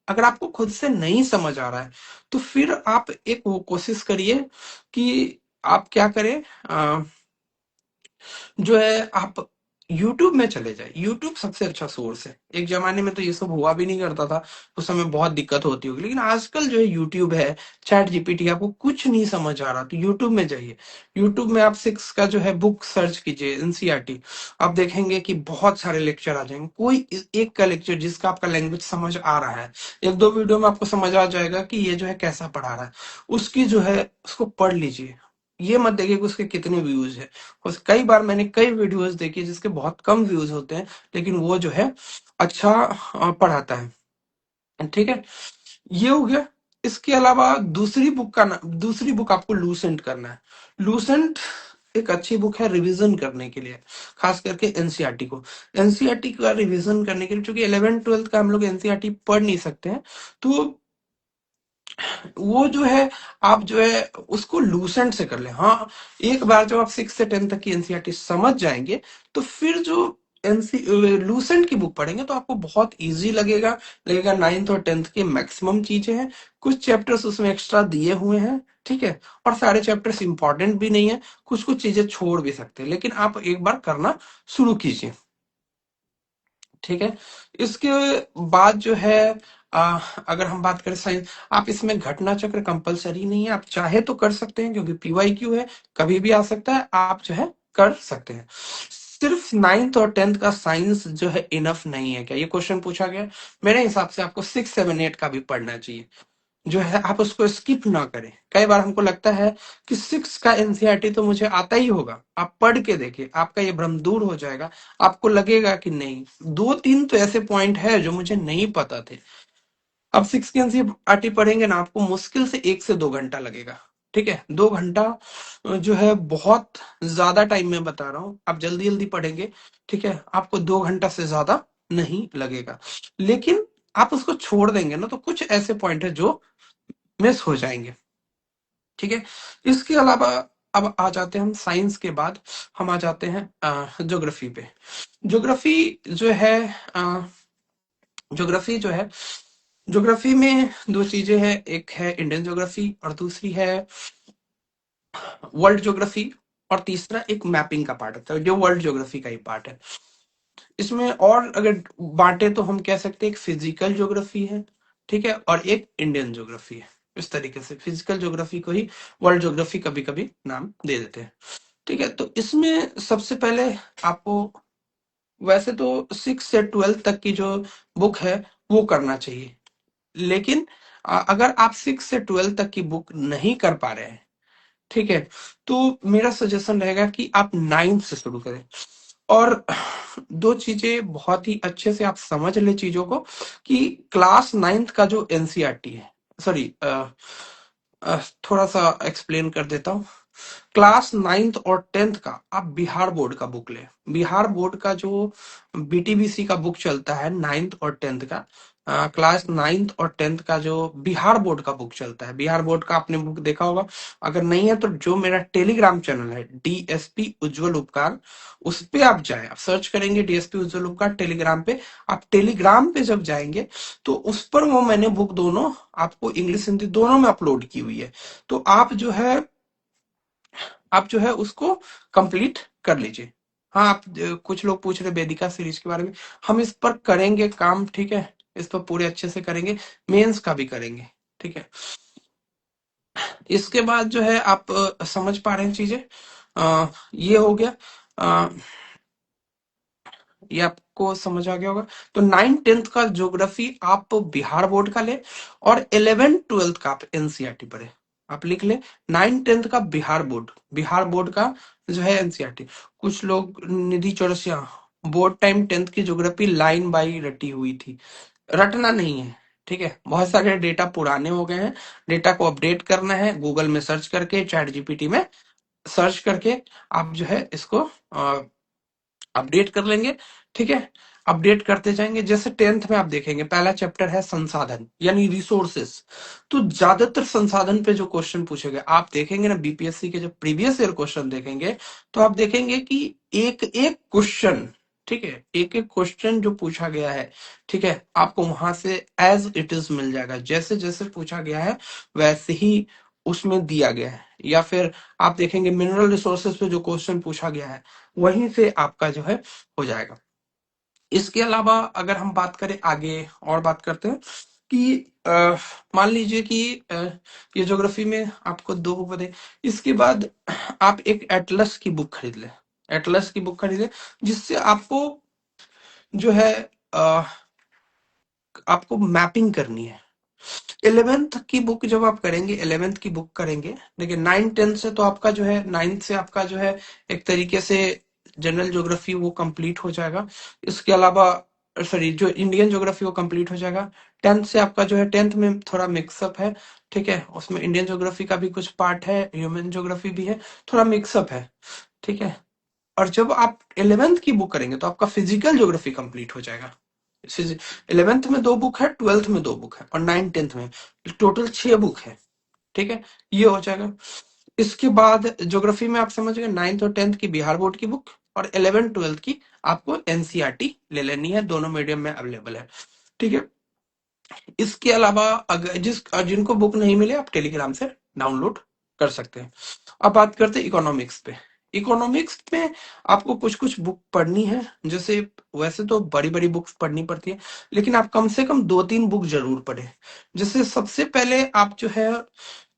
अगर आपको खुद से नहीं समझ आ रहा है तो फिर आप एक वो कोशिश करिए कि आप क्या करें, जो है आप YouTube में चले जाए। YouTube सबसे अच्छा सोर्स है। एक जमाने में तो ये सब हुआ भी नहीं करता था, उस समय बहुत दिक्कत होती होगी, लेकिन आजकल जो है YouTube है, चैट जीपीटी, आपको कुछ नहीं समझ आ रहा तो YouTube में जाइए। YouTube में आप 6 का जो है बुक सर्च कीजिए एनसीईआरटी, आप देखेंगे कि बहुत सारे लेक्चर आ जाएंगे। कोई एक का लेक्चर जिसका आपका लैंग्वेज समझ आ रहा है, एक दो वीडियो में आपको समझ आ जाएगा कि ये जो है कैसा पढ़ा रहा है, उसकी जो है उसको पढ़ लीजिए। ये मत देखिए कि उसके कितने व्यूज है। कई बार मैंने कई वीडियोस देखी जिसके बहुत कम व्यूज होते हैं, लेकिन वो जो है अच्छा पढ़ाता है, ठीक है। ये हो गया। इसके अलावा दूसरी बुक आपको लूसेंट करना है। लूसेंट एक अच्छी बुक है रिवीजन करने के लिए, खास करके एनसीईआरटी को। एनसीईआरटी का रिवीजन करने के लिए, क्योंकि 11th 12th का हम लोग एनसीईआरटी पढ़ नहीं सकते हैं, तो वो जो है आप जो है उसको लूसेंट से कर ले। हाँ, एक बार जब आप 6 से 10 तक की एनसीईआरटी समझ जाएंगे तो फिर जो एनसी लूसेंट की बुक पढ़ेंगे तो आपको बहुत इजी लगेगा। 9th और 10th की मैक्सिमम चीजें हैं, कुछ चैप्टर्स उसमें एक्स्ट्रा दिए हुए हैं, ठीक है। और सारे चैप्टर्स इंपॉर्टेंट भी नहीं है, कुछ कुछ चीजें छोड़ भी सकते हैं, लेकिन आप एक बार करना शुरू कीजिए, ठीक है। इसके बाद जो है अगर हम बात करें साइंस, आप इसमें घटना चक्र कंपलसरी नहीं है, आप चाहे तो कर सकते हैं, क्योंकि पीवाईक्यू है, कभी भी आ सकता है, आप जो है कर सकते हैं। सिर्फ 9th और 10th का साइंस जो है इनफ नहीं है क्या, ये क्वेश्चन पूछा गया। मेरे हिसाब से आपको 6, 7, 8 का भी पढ़ना चाहिए, जो है आप उसको स्किप ना करें। कई बार हमको लगता है कि 6 का एनसीईआरटी तो मुझे आता ही होगा, आप पढ़ के देखिए, आपका ये भ्रम दूर हो जाएगा। आपको लगेगा कि नहीं, 2-3 तो ऐसे पॉइंट है जो मुझे नहीं पता थे। अब 6 की एनसीईआरटी पढ़ेंगे ना, आपको मुश्किल से 1 से 2 घंटा लगेगा, ठीक है, 2 घंटा जो है बहुत ज्यादा टाइम में बता रहा हूँ, आप जल्दी जल्दी पढ़ेंगे, ठीक है, आपको 2 घंटा से ज्यादा नहीं लगेगा। लेकिन आप उसको छोड़ देंगे ना तो कुछ ऐसे पॉइंट है जो मिस हो जाएंगे, ठीक है। इसके अलावा अब आ जाते हैं हम साइंस के बाद, हम आ जाते हैं ज्योग्राफी पे। ज्योग्राफी जो है ज्योग्राफी जो है ज्योग्राफी में दो चीजें हैं, एक है इंडियन ज्योग्राफी और दूसरी है वर्ल्ड ज्योग्राफी, और तीसरा एक मैपिंग का पार्ट होता है जो वर्ल्ड ज्योग्राफी का ही पार्ट है। इसमें और अगर बांटे तो हम कह सकते हैं एक फिजिकल ज्योग्राफी है, ठीक है, और एक इंडियन ज्योग्राफी है। इस तरीके से फिजिकल ज्योग्राफी को ही वर्ल्ड ज्योग्राफी कभी कभी नाम दे देते हैं, ठीक है। तो इसमें सबसे पहले आपको, वैसे तो 6 से 12 तक की जो बुक है वो करना चाहिए, लेकिन अगर आप 6 से 12 तक की बुक नहीं कर पा रहे हैं, ठीक है, तो मेरा सजेशन रहेगा कि आप 9th से शुरू करें। और दो चीजें बहुत ही अच्छे से आप समझ ले चीजों को, कि क्लास 9th का जो एनसीईआरटी है, सॉरी, थोड़ा सा एक्सप्लेन कर देता हूँ। क्लास 9th और 10th का आप बिहार बोर्ड का बुक ले। बिहार बोर्ड का जो बीटीबीसी का बुक चलता है 9th और 10th का, क्लास 9th और 10th का जो बिहार बोर्ड का बुक चलता है, बिहार बोर्ड का आपने बुक देखा होगा, अगर नहीं है तो जो मेरा टेलीग्राम चैनल है डीएसपी उज्जवल उपकार, उस पे आप जाए, आप सर्च करेंगे डीएसपी उज्जवल उपकार टेलीग्राम पे, आप टेलीग्राम पे जब जाएंगे तो उस पर वो मैंने बुक दोनों आपको इंग्लिश हिंदी दोनों में अपलोड की हुई है। तो आप जो है उसको कंप्लीट कर लीजिए। हाँ, आप कुछ लोग पूछ रहे वेदिका सीरीज के बारे में, हम इस पर करेंगे काम, ठीक है, इस पर पूरे अच्छे से करेंगे, मेंस का भी करेंगे, ठीक है। इसके बाद जो है आप समझ पा रहे हैं चीजें, ये हो गया, अ, ये आपको समझ आ गया होगा। तो 9th 10th का ज्योग्राफी आप बिहार बोर्ड का ले, और 11th 12th का आप एनसीईआरटी पढ़े, आप लिख ले 9th 10th का बिहार बोर्ड का जो है एनसीईआरटी। कुछ लोग निधि चौरसिया, बोर्ड टाइम 10th की ज्योग्राफी लाइन बाई रटी हुई थी, रटना नहीं है, ठीक है, बहुत सारे डेटा पुराने हो गए हैं, डेटा को अपडेट करना है, गूगल में सर्च करके, चैट जीपीटी में सर्च करके आप जो है इसको अपडेट कर लेंगे, ठीक है। अपडेट करते जाएंगे, जैसे 10th में आप देखेंगे पहला चैप्टर है संसाधन यानी रिसोर्सेस, तो ज्यादातर संसाधन पे जो क्वेश्चन पूछे गए आप देखेंगे ना, बीपीएससी के जब प्रीवियस ईयर क्वेश्चन देखेंगे तो आप देखेंगे कि एक एक क्वेश्चन, ठीक है, एक एक क्वेश्चन जो पूछा गया है, ठीक है, आपको वहां से एज इट इज मिल जाएगा, जैसे जैसे पूछा गया है वैसे ही उसमें दिया गया है। या फिर आप देखेंगे मिनरल रिसोर्सेज पे जो क्वेश्चन पूछा गया है वहीं से आपका जो है हो जाएगा। इसके अलावा अगर हम बात करें आगे, और बात करते हैं कि मान लीजिए कि ये ज्योग्राफी में आपको 2 बुक बने, इसके बाद आप एक एटलस की बुक खरीद लें, एटलस की बुक खरीदें, जिससे आपको जो है अ, आपको मैपिंग करनी है। 11th की बुक जब आप करेंगे, 11th की बुक करेंगे, देखिए 9th 10th से तो आपका जो है 9th से आपका जो है एक तरीके से जनरल ज्योग्राफी वो कंप्लीट हो जाएगा। इसके अलावा सॉरी, जो इंडियन ज्योग्राफी वो कंप्लीट हो जाएगा। 10th से आपका जो है 10th में थोड़ा मिक्सअप है, ठीक है, उसमें इंडियन ज्योग्राफी का भी कुछ पार्ट है, ह्यूमन ज्योग्राफी भी है, थोड़ा मिक्सअप है, ठीक है। और जब आप 11th की बुक करेंगे तो आपका फिजिकल ज्योग्राफी कंप्लीट हो जाएगा। 11th में 2 बुक है, 12th में 2 बुक है, और 9th 10th में टोटल 6 बुक है, ठीक है, ये हो जाएगा। इसके बाद ज्योग्राफी में आप समझ गए 9th और 10th की बिहार बोर्ड की बुक, और 11th 12th की आपको एनसीईआरटी ले लेनी है, दोनों मीडियम में अवेलेबल है, ठीक है। इसके अलावा अगर जिनको बुक नहीं मिले आप टेलीग्राम से डाउनलोड कर सकते हैं। अब बात करते हैं इकोनॉमिक्स पे। इकोनॉमिक्स में आपको कुछ कुछ बुक पढ़नी है, जैसे वैसे तो बड़ी बड़ी बुक्स पढ़नी पड़ती है, लेकिन आप कम से कम 2-3 बुक जरूर पढ़े। जैसे सबसे पहले आप जो है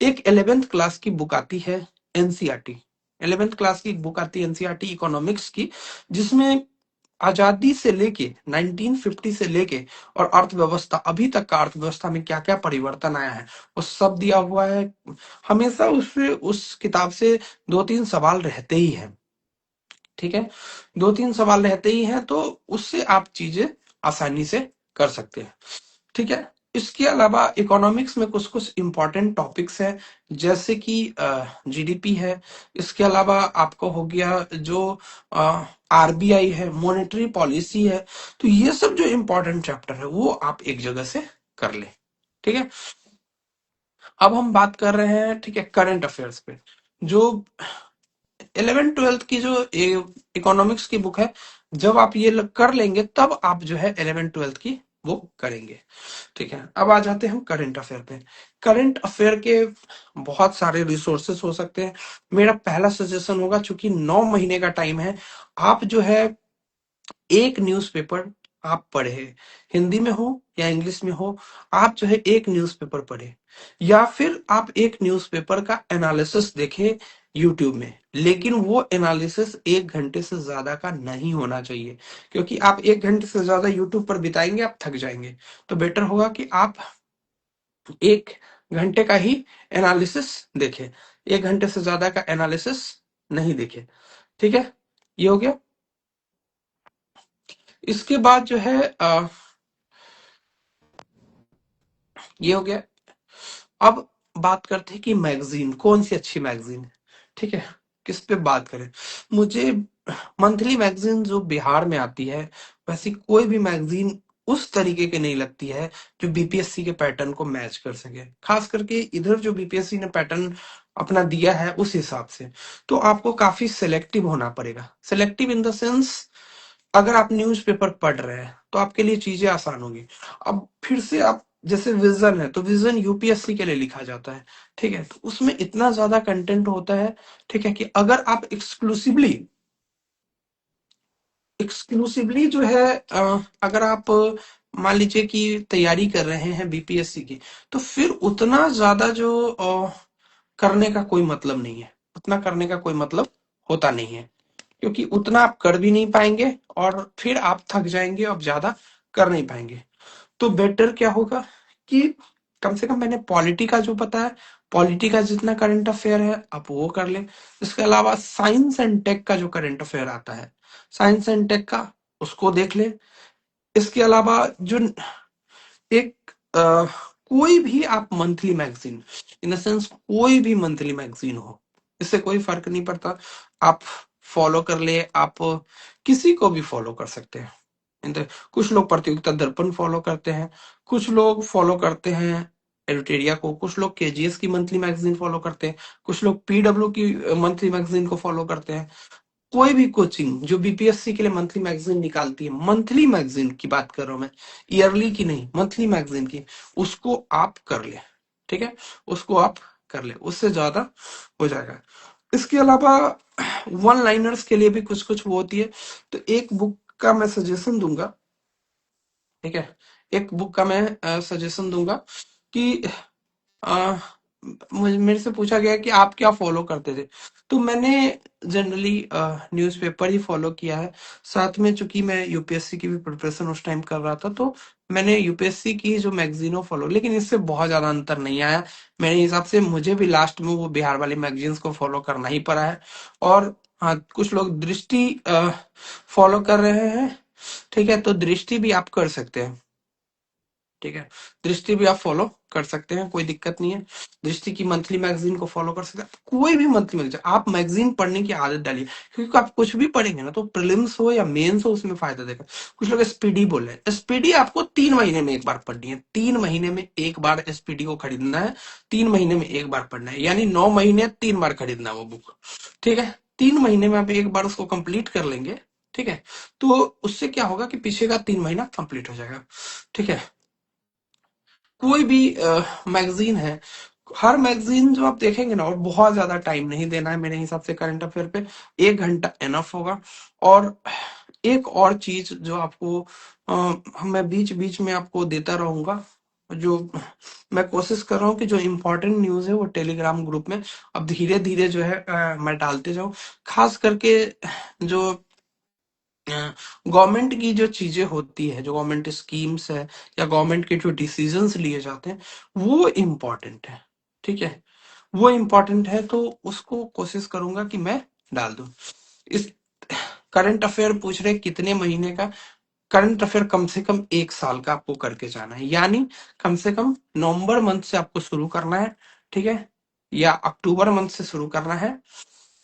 एक 11th क्लास की बुक आती है एनसीईआरटी, 11th क्लास की बुक आती है एनसीईआरटी इकोनॉमिक्स की, जिसमें आजादी से लेके 1950 से लेके और अर्थव्यवस्था अभी तक का अर्थव्यवस्था में क्या क्या परिवर्तन आया है वो सब दिया हुआ है। हमेशा उससे उस किताब से 2-3 सवाल रहते ही हैं, ठीक है, 2-3 सवाल रहते ही हैं, तो उससे आप चीजें आसानी से कर सकते हैं, ठीक है। इसके अलावा इकोनॉमिक्स में कुछ कुछ इंपॉर्टेंट टॉपिक्स हैं, जैसे कि जीडीपी है। इसके अलावा आपको हो गया जो आरबीआई है, मॉनेटरी पॉलिसी है। तो ये सब जो इंपॉर्टेंट चैप्टर है वो आप एक जगह से कर ले। ठीक है, अब हम बात कर रहे हैं, ठीक है, करंट अफेयर्स पे। जो 11th 12th की जो इकोनॉमिक्स की बुक है, जब आप ये कर लेंगे तब आप जो है 11th 12th की वो करेंगे। ठीक है, अब आ जाते हैं हम करंट अफेयर पे। करंट अफेयर के बहुत सारे रिसोर्सेस हो सकते हैं। मेरा पहला सजेशन होगा, चूंकि 9 महीने का टाइम है, आप जो है एक न्यूज़पेपर आप पढ़े, हिंदी में हो या इंग्लिश में हो, आप जो है एक न्यूज़पेपर पढ़े, या फिर आप एक न्यूज़पेपर का एनालिसिस देखें यूट्यूब में। लेकिन वो एनालिसिस 1 घंटे से ज्यादा का नहीं होना चाहिए, क्योंकि आप 1 घंटे से ज्यादा यूट्यूब पर बिताएंगे आप थक जाएंगे। तो बेटर होगा कि आप 1 घंटे का ही एनालिसिस देखें, 1 घंटे से ज्यादा का एनालिसिस नहीं देखें। ठीक है, ये हो गया। इसके बाद जो है ये हो गया। अब बात करते हैं कि मैगजीन कौन सी अच्छी मैगजीन है। ठीक है, किस पे बात करें। मुझे मंथली मैगजीन जो बिहार में आती है, वैसी कोई भी मैगजीन उस तरीके की नहीं लगती है जो बीपीएससी के पैटर्न को मैच कर सके। खास करके इधर जो बीपीएससी ने पैटर्न अपना दिया है उस हिसाब से, तो आपको काफी सिलेक्टिव होना पड़ेगा। सिलेक्टिव इन द सेंस, अगर आप न्यूज़पेपर पढ़ रहे हैं तो आपके लिए चीजें आसान होगी। अब फिर से आप, जैसे विजन है, तो विजन यूपीएससी के लिए लिखा जाता है। ठीक है, तो उसमें इतना ज्यादा कंटेंट होता है, ठीक है, कि अगर आप एक्सक्लूसिवली एक्सक्लूसिवली जो है अगर आप मान लीजिए कि तैयारी कर रहे हैं बीपीएससी की, तो फिर उतना ज्यादा जो करने का कोई मतलब नहीं है। उतना करने का कोई मतलब होता नहीं है, क्योंकि उतना आप कर भी नहीं पाएंगे और फिर आप थक जाएंगे और ज्यादा कर नहीं पाएंगे। तो बेटर क्या होगा कि कम से कम मैंने पॉलिटी का जो पता है, पॉलिटी का जितना करंट अफेयर है आप वो कर लें। इसके अलावा साइंस एंड टेक का जो करंट अफेयर आता है, साइंस एंड टेक का, उसको देख लें। इसके अलावा जो एक कोई भी आप monthly magazine, in the sense कोई भी मंथली मैगजीन हो, इससे कोई फर्क नहीं पड़ता, आप फॉलो कर ले। आप किसी को भी फॉलो कर सकते हैं। कुछ लोग प्रतियोगिता दर्पण फॉलो करते हैं, कुछ लोग फॉलो करते हैं एडिटेरिया को, कुछ लोग केजीएस की मंथली मैगजीन फॉलो करते हैं, कुछ लोग पीडब्ल्यू की मंथली मैगजीन को फॉलो करते हैं। कोई भी कोचिंग जो बीपीएससी के लिए मंथली मैगजीन निकालती है, मंथली मैगजीन की बात कर रहा हूं मैं, ईयरली की नहीं, मंथली मैगजीन की, उसको आप कर ले। ठीक है, उसको आप कर ले, उससे ज्यादा हो जाएगा। इसके अलावा वन लाइनर्स के लिए भी कुछ कुछ वो होती है। तो एक बुक का मैं सजेशन दूंगा, ठीक है, एक बुक का मैं सजेशन दूंगा कि आ, मेरे से पूछा गया कि आप क्या फॉलो करते थे, तो मैंने जनरली न्यूज़पेपर ही फॉलो किया है। साथ में चूंकि मैं यूपीएससी की भी प्रिपरेशन उस टाइम कर रहा था, तो मैंने यूपीएससी की जो मैगजीनों फॉलो, लेकिन इससे बहुत ज्यादा अंतर नहीं आया मेरे हिसाब से। मुझे भी लास्ट में वो बिहार वाली मैगजीन्स को फॉलो करना ही पड़ा है। और हाँ, कुछ लोग दृष्टि फॉलो कर रहे हैं, ठीक है, तो दृष्टि भी आप कर सकते हैं। ठीक है, दृष्टि भी आप फॉलो कर सकते हैं, कोई दिक्कत नहीं है। दृष्टि की मंथली मैगजीन को फॉलो कर सकते हैं, कोई भी मंथली मैगजीन आप मैगजीन पढ़ने की आदत डालिए, क्योंकि आप कुछ भी पढ़ेंगे ना, तो प्रीलिम्स हो या मेंस हो, उसमें फायदा देगा। कुछ लोग एसपीडी बोल रहे हैं, एसपीडी आपको 3 महीने में एक बार पढ़नी है, 3 महीने में एक बार एसपीडी को खरीदना है, 3 महीने में एक बार पढ़ना है, यानी 9 महीने 3 बार खरीदना है वो बुक। ठीक है, 3 महीने में आप एक बार उसको कंप्लीट कर लेंगे, ठीक है, तो उससे क्या होगा कि पीछे का 3 महीना कंप्लीट हो जाएगा। ठीक है, कोई भी मैगजीन है, हर मैगजीन जो आप देखेंगे ना, और बहुत ज्यादा टाइम नहीं देना है मेरे हिसाब से करंट अफेयर पे, 1 घंटा एनफ होगा। और एक और चीज जो आपको मैं बीच बीच में आपको देता रहूंगा, जो मैं कोशिश कर रहा हूँ कि जो इम्पोर्टेंट न्यूज है वो टेलीग्राम ग्रुप में अब धीरे धीरे जो है मैं डालते जाऊं। खास करके जो गवर्नमेंट की जो चीजें होती है, जो गवर्नमेंट स्कीम्स है या गवर्नमेंट के जो डिसीजंस लिए जाते हैं, वो इम्पोर्टेंट है। ठीक है, वो इम्पोर्टेंट है, तो उसको कोशिश करूंगा कि मैं डाल दूं। इस करंट अफेयर पूछ रहे कितने महीने का, करंट अफेयर कम से कम 1 साल का आपको करके जाना है, यानी कम से कम नवंबर मंथ से आपको शुरू करना है, ठीक है, या अक्टूबर मंथ से शुरू करना है।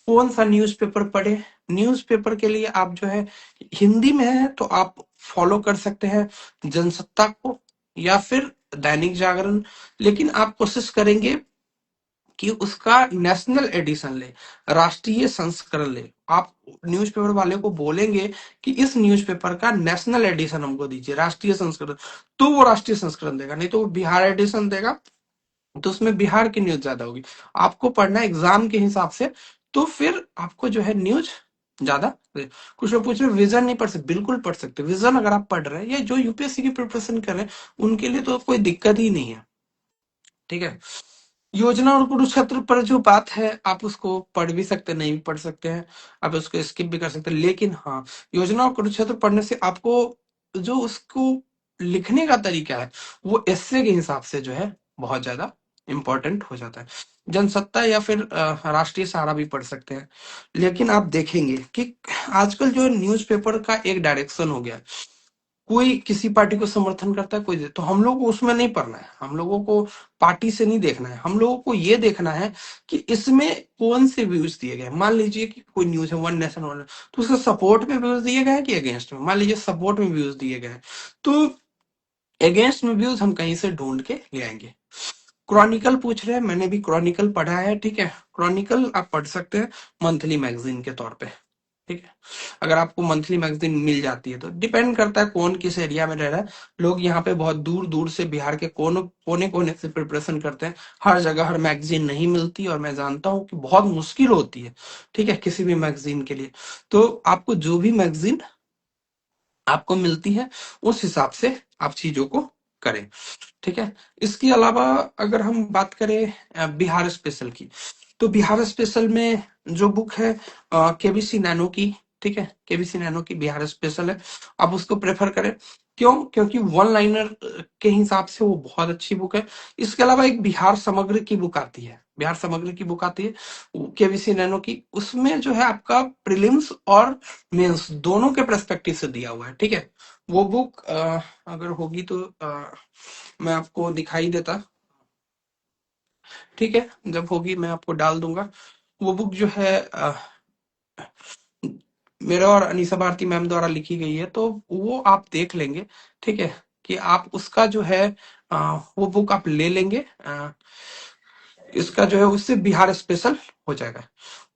कौन सा न्यूज़पेपर पढ़े? न्यूज़पेपर के लिए आप जो है, हिंदी में है तो आप फॉलो कर सकते हैं जनसत्ता को या फिर दैनिक जागरण, लेकिन आप कोशिश करेंगे कि उसका नेशनल एडिशन ले, राष्ट्रीय संस्करण ले। आप न्यूज़पेपर वाले को बोलेंगे कि इस न्यूज़पेपर का नेशनल एडिशन हमको दीजिए, राष्ट्रीय संस्करण, तो वो राष्ट्रीय संस्करण देगा, नहीं तो वो बिहार एडिशन देगा, तो उसमें बिहार की न्यूज ज्यादा होगी। आपको पढ़ना है एग्जाम के हिसाब से, तो फिर आपको जो है न्यूज ज्यादा। कुछ लोग पूछ रहे विजन नहीं पढ़ सकते, बिल्कुल पढ़ सकते। विजन अगर आप पढ़ रहे हैं या जो यूपीएससी की प्रिपरेशन कर रहे हैं, उनके लिए तो कोई दिक्कत ही नहीं है, ठीक है। योजना और कुरुक्षेत्र पर जो बात है, आप उसको पढ़ भी सकते हैं, नहीं भी पढ़ सकते हैं, आप उसको स्किप भी कर सकते हैं, लेकिन हाँ, योजना और कुरुक्षेत्र पढ़ने से आपको जो उसको लिखने का तरीका है, वो एस्से के हिसाब से जो है बहुत ज्यादा इंपॉर्टेंट हो जाता है। जनसत्ता या फिर राष्ट्रीय सहारा भी पढ़ सकते हैं, लेकिन आप देखेंगे कि आजकल जो न्यूज़पेपर का एक डायरेक्शन हो गया है, कोई किसी पार्टी को समर्थन करता है, कोई तो हम लोग को उसमें नहीं पढ़ना है, हम लोगों को पार्टी से नहीं देखना है, हम लोगों को ये देखना है कि इसमें कौन से व्यूज दिए गए। मान लीजिए कि कोई न्यूज है वन नेशन वन, तो उसके सपोर्ट में व्यूज दिए गए हैं कि अगेंस्ट में? मान लीजिए सपोर्ट में व्यूज दिए गए हैं, तो अगेंस्ट में व्यूज हम कहीं से ढूंढ के ले आएंगे। क्रॉनिकल पूछ रहे हैं, मैंने भी क्रॉनिकल पढ़ा है, ठीक है। क्रॉनिकल आप पढ़ सकते हैं मंथली मैगजीन के तौर पे, ठीक है। अगर आपको मंथली मैगजीन मिल जाती है, तो डिपेंड करता है कौन किस एरिया में रह रहा है। लोग यहाँ पे बहुत दूर दूर से बिहार के कोने कोने से प्रिपरेशन करते हैं, हर जगह हर मैगजीन नहीं मिलती, और मैं जानता हूँ कि बहुत मुश्किल होती है, ठीक है, किसी भी मैगजीन के लिए। तो आपको जो भी मैगजीन आपको मिलती है, उस हिसाब से आप चीजों को करें, ठीक है। इसके अलावा अगर हम बात करें बिहार स्पेशल की, तो बिहार स्पेशल में जो बुक है केबीसी नैनो की, ठीक है, केबीसी नैनो की बिहार स्पेशल है, आप उसको प्रेफर करें। क्यों? क्योंकि वन लाइनर के हिसाब से वो बहुत अच्छी बुक है। इसके अलावा एक बिहार समग्र की बुक आती है, बिहार समग्र की बुक आती है केबीसी नैनो की, उसमें जो है आपका प्रीलिम्स और मेंस दोनों के पर्सपेक्टिव से दिया हुआ है, ठीक है। वो बुक अगर होगी तो मैं आपको दिखाई देता, ठीक है, जब होगी मैं आपको डाल दूंगा। वो बुक जो है मेरा और अनीसा भारती मैम द्वारा लिखी गई है, तो वो आप देख लेंगे, ठीक है, कि आप उसका जो है वो बुक आप ले लेंगे। इसका जो है उससे बिहार स्पेशल हो जाएगा,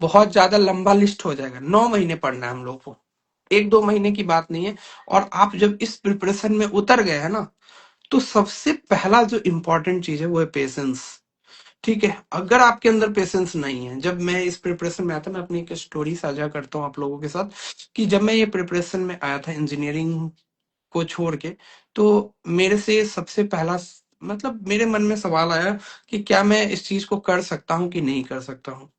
बहुत ज्यादा लंबा लिस्ट हो जाएगा, 9 महीने पढ़ना है हम लोग को, 1-2 महीने की बात नहीं है। और आप जब इस प्रिपरेशन में उतर गए हैं ना, तो सबसे पहला जो इम्पोर्टेंट चीज है वो है पेशेंस, ठीक है। अगर आपके अंदर पेशेंस नहीं है, जब मैं इस प्रिपरेशन में आया था, मैं अपनी एक स्टोरी साझा करता हूँ आप लोगों के साथ, कि जब मैं ये प्रिपरेशन में आया था इंजीनियरिंग को छोड़ के, तो मेरे से सबसे पहला मतलब मेरे मन में सवाल आया कि क्या मैं इस चीज को कर सकता हूँ कि नहीं कर सकता हूँ,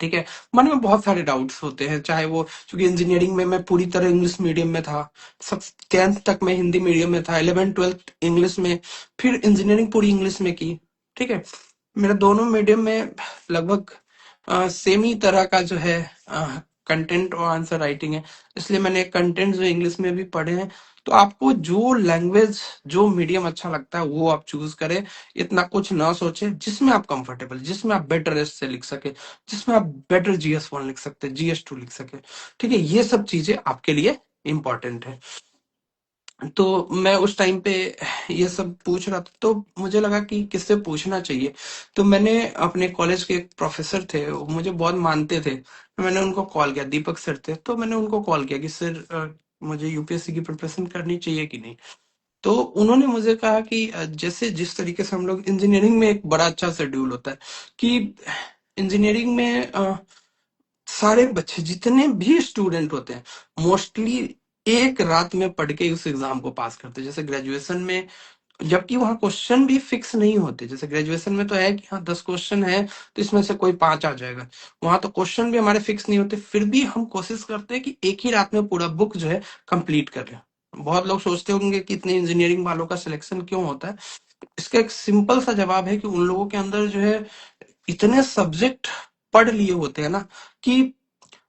ठीक है। मन में बहुत सारे डाउट्स होते हैं, चाहे वो, क्योंकि इंजीनियरिंग में मैं पूरी तरह इंग्लिश मीडियम में था, सब 10th तक मैं हिंदी मीडियम में था, 11th 12th इंग्लिश में, फिर इंजीनियरिंग पूरी इंग्लिश में की, ठीक है। मेरा दोनों मीडियम में लगभग सेम ही तरह का जो है कंटेंट और आंसर राइटिंग है, इसलिए मैंने कंटेंट जो इंग्लिश में भी पढ़े हैं। तो आपको जो लैंग्वेज, जो मीडियम अच्छा लगता है वो आप चूज करें, इतना कुछ ना सोचे, जिसमें आप कंफर्टेबल, जिसमें आप बेटर से लिख सके, जिसमें आप बेटर GS1 लिख सकते हैं, GS2 लिख सके, ठीक है। ये सब चीजें आपके लिए इंपॉर्टेंट है। तो मैं उस टाइम पे ये सब पूछ रहा था, तो मुझे लगा कि किससे पूछना चाहिए, तो मैंने अपने कॉलेज के एक प्रोफेसर थे, वो मुझे बहुत मानते थे, तो मैंने उनको कॉल किया, दीपक सर थे, तो मैंने उनको कॉल किया कि सर मुझे यूपीएससी की प्रिपरेशन करनी चाहिए कि नहीं। तो उन्होंने मुझे कहा कि जैसे जिस तरीके से हम लोग इंजीनियरिंग में, एक बड़ा अच्छा शेड्यूल होता है कि इंजीनियरिंग में सारे बच्चे जितने भी स्टूडेंट होते हैं, मोस्टली एक रात में पढ़ के उस एग्जाम को पास करते हैं। जैसे ग्रेजुएशन में, जबकि वहां क्वेश्चन भी फिक्स नहीं होते, जैसे ग्रेजुएशन में तो है कि हाँ 10 क्वेश्चन है तो इसमें से कोई 5 आ जाएगा, वहां तो क्वेश्चन भी हमारे फिक्स नहीं होते, फिर भी हम कोशिश करते हैं कि एक ही रात में पूरा बुक जो है कंप्लीट कर लें। बहुत लोग सोचते होंगे कि इतने इंजीनियरिंग वालों का सिलेक्शन क्यों होता है। इसका एक सिंपल सा जवाब है कि उन लोगों के अंदर जो है इतने सब्जेक्ट पढ़ लिए होते हैं ना, कि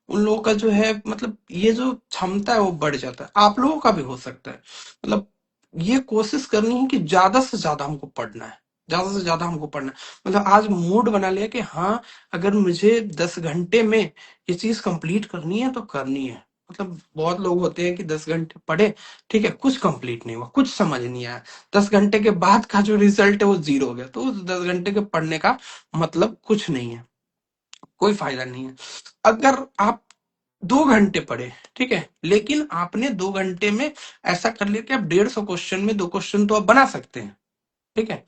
उन लोगों का जो है मतलब ये जो क्षमता है वो बढ़ जाता है, आप लोगों का भी हो सकता है। मतलब ये कोशिश करनी है कि ज्यादा से ज्यादा हमको पढ़ना है, ज्यादा से ज्यादा हमको पढ़ना है। मतलब आज मूड बना लिया कि हाँ, अगर मुझे 10 घंटे में ये चीज कंप्लीट करनी है तो करनी है। मतलब बहुत लोग होते हैं कि 10 घंटे पढ़े, ठीक है, कुछ कंप्लीट नहीं हुआ, कुछ समझ नहीं आया, 10 घंटे के बाद का जो रिजल्ट है वो जीरो हो गया, तो उस 10 घंटे के पढ़ने का मतलब कुछ नहीं है, कोई फायदा नहीं है। अगर आप 2 घंटे पढ़े, ठीक है, लेकिन आपने 2 घंटे में ऐसा कर लिया कि आप 150 क्वेश्चन में 2 क्वेश्चन तो आप बना सकते हैं, ठीक है,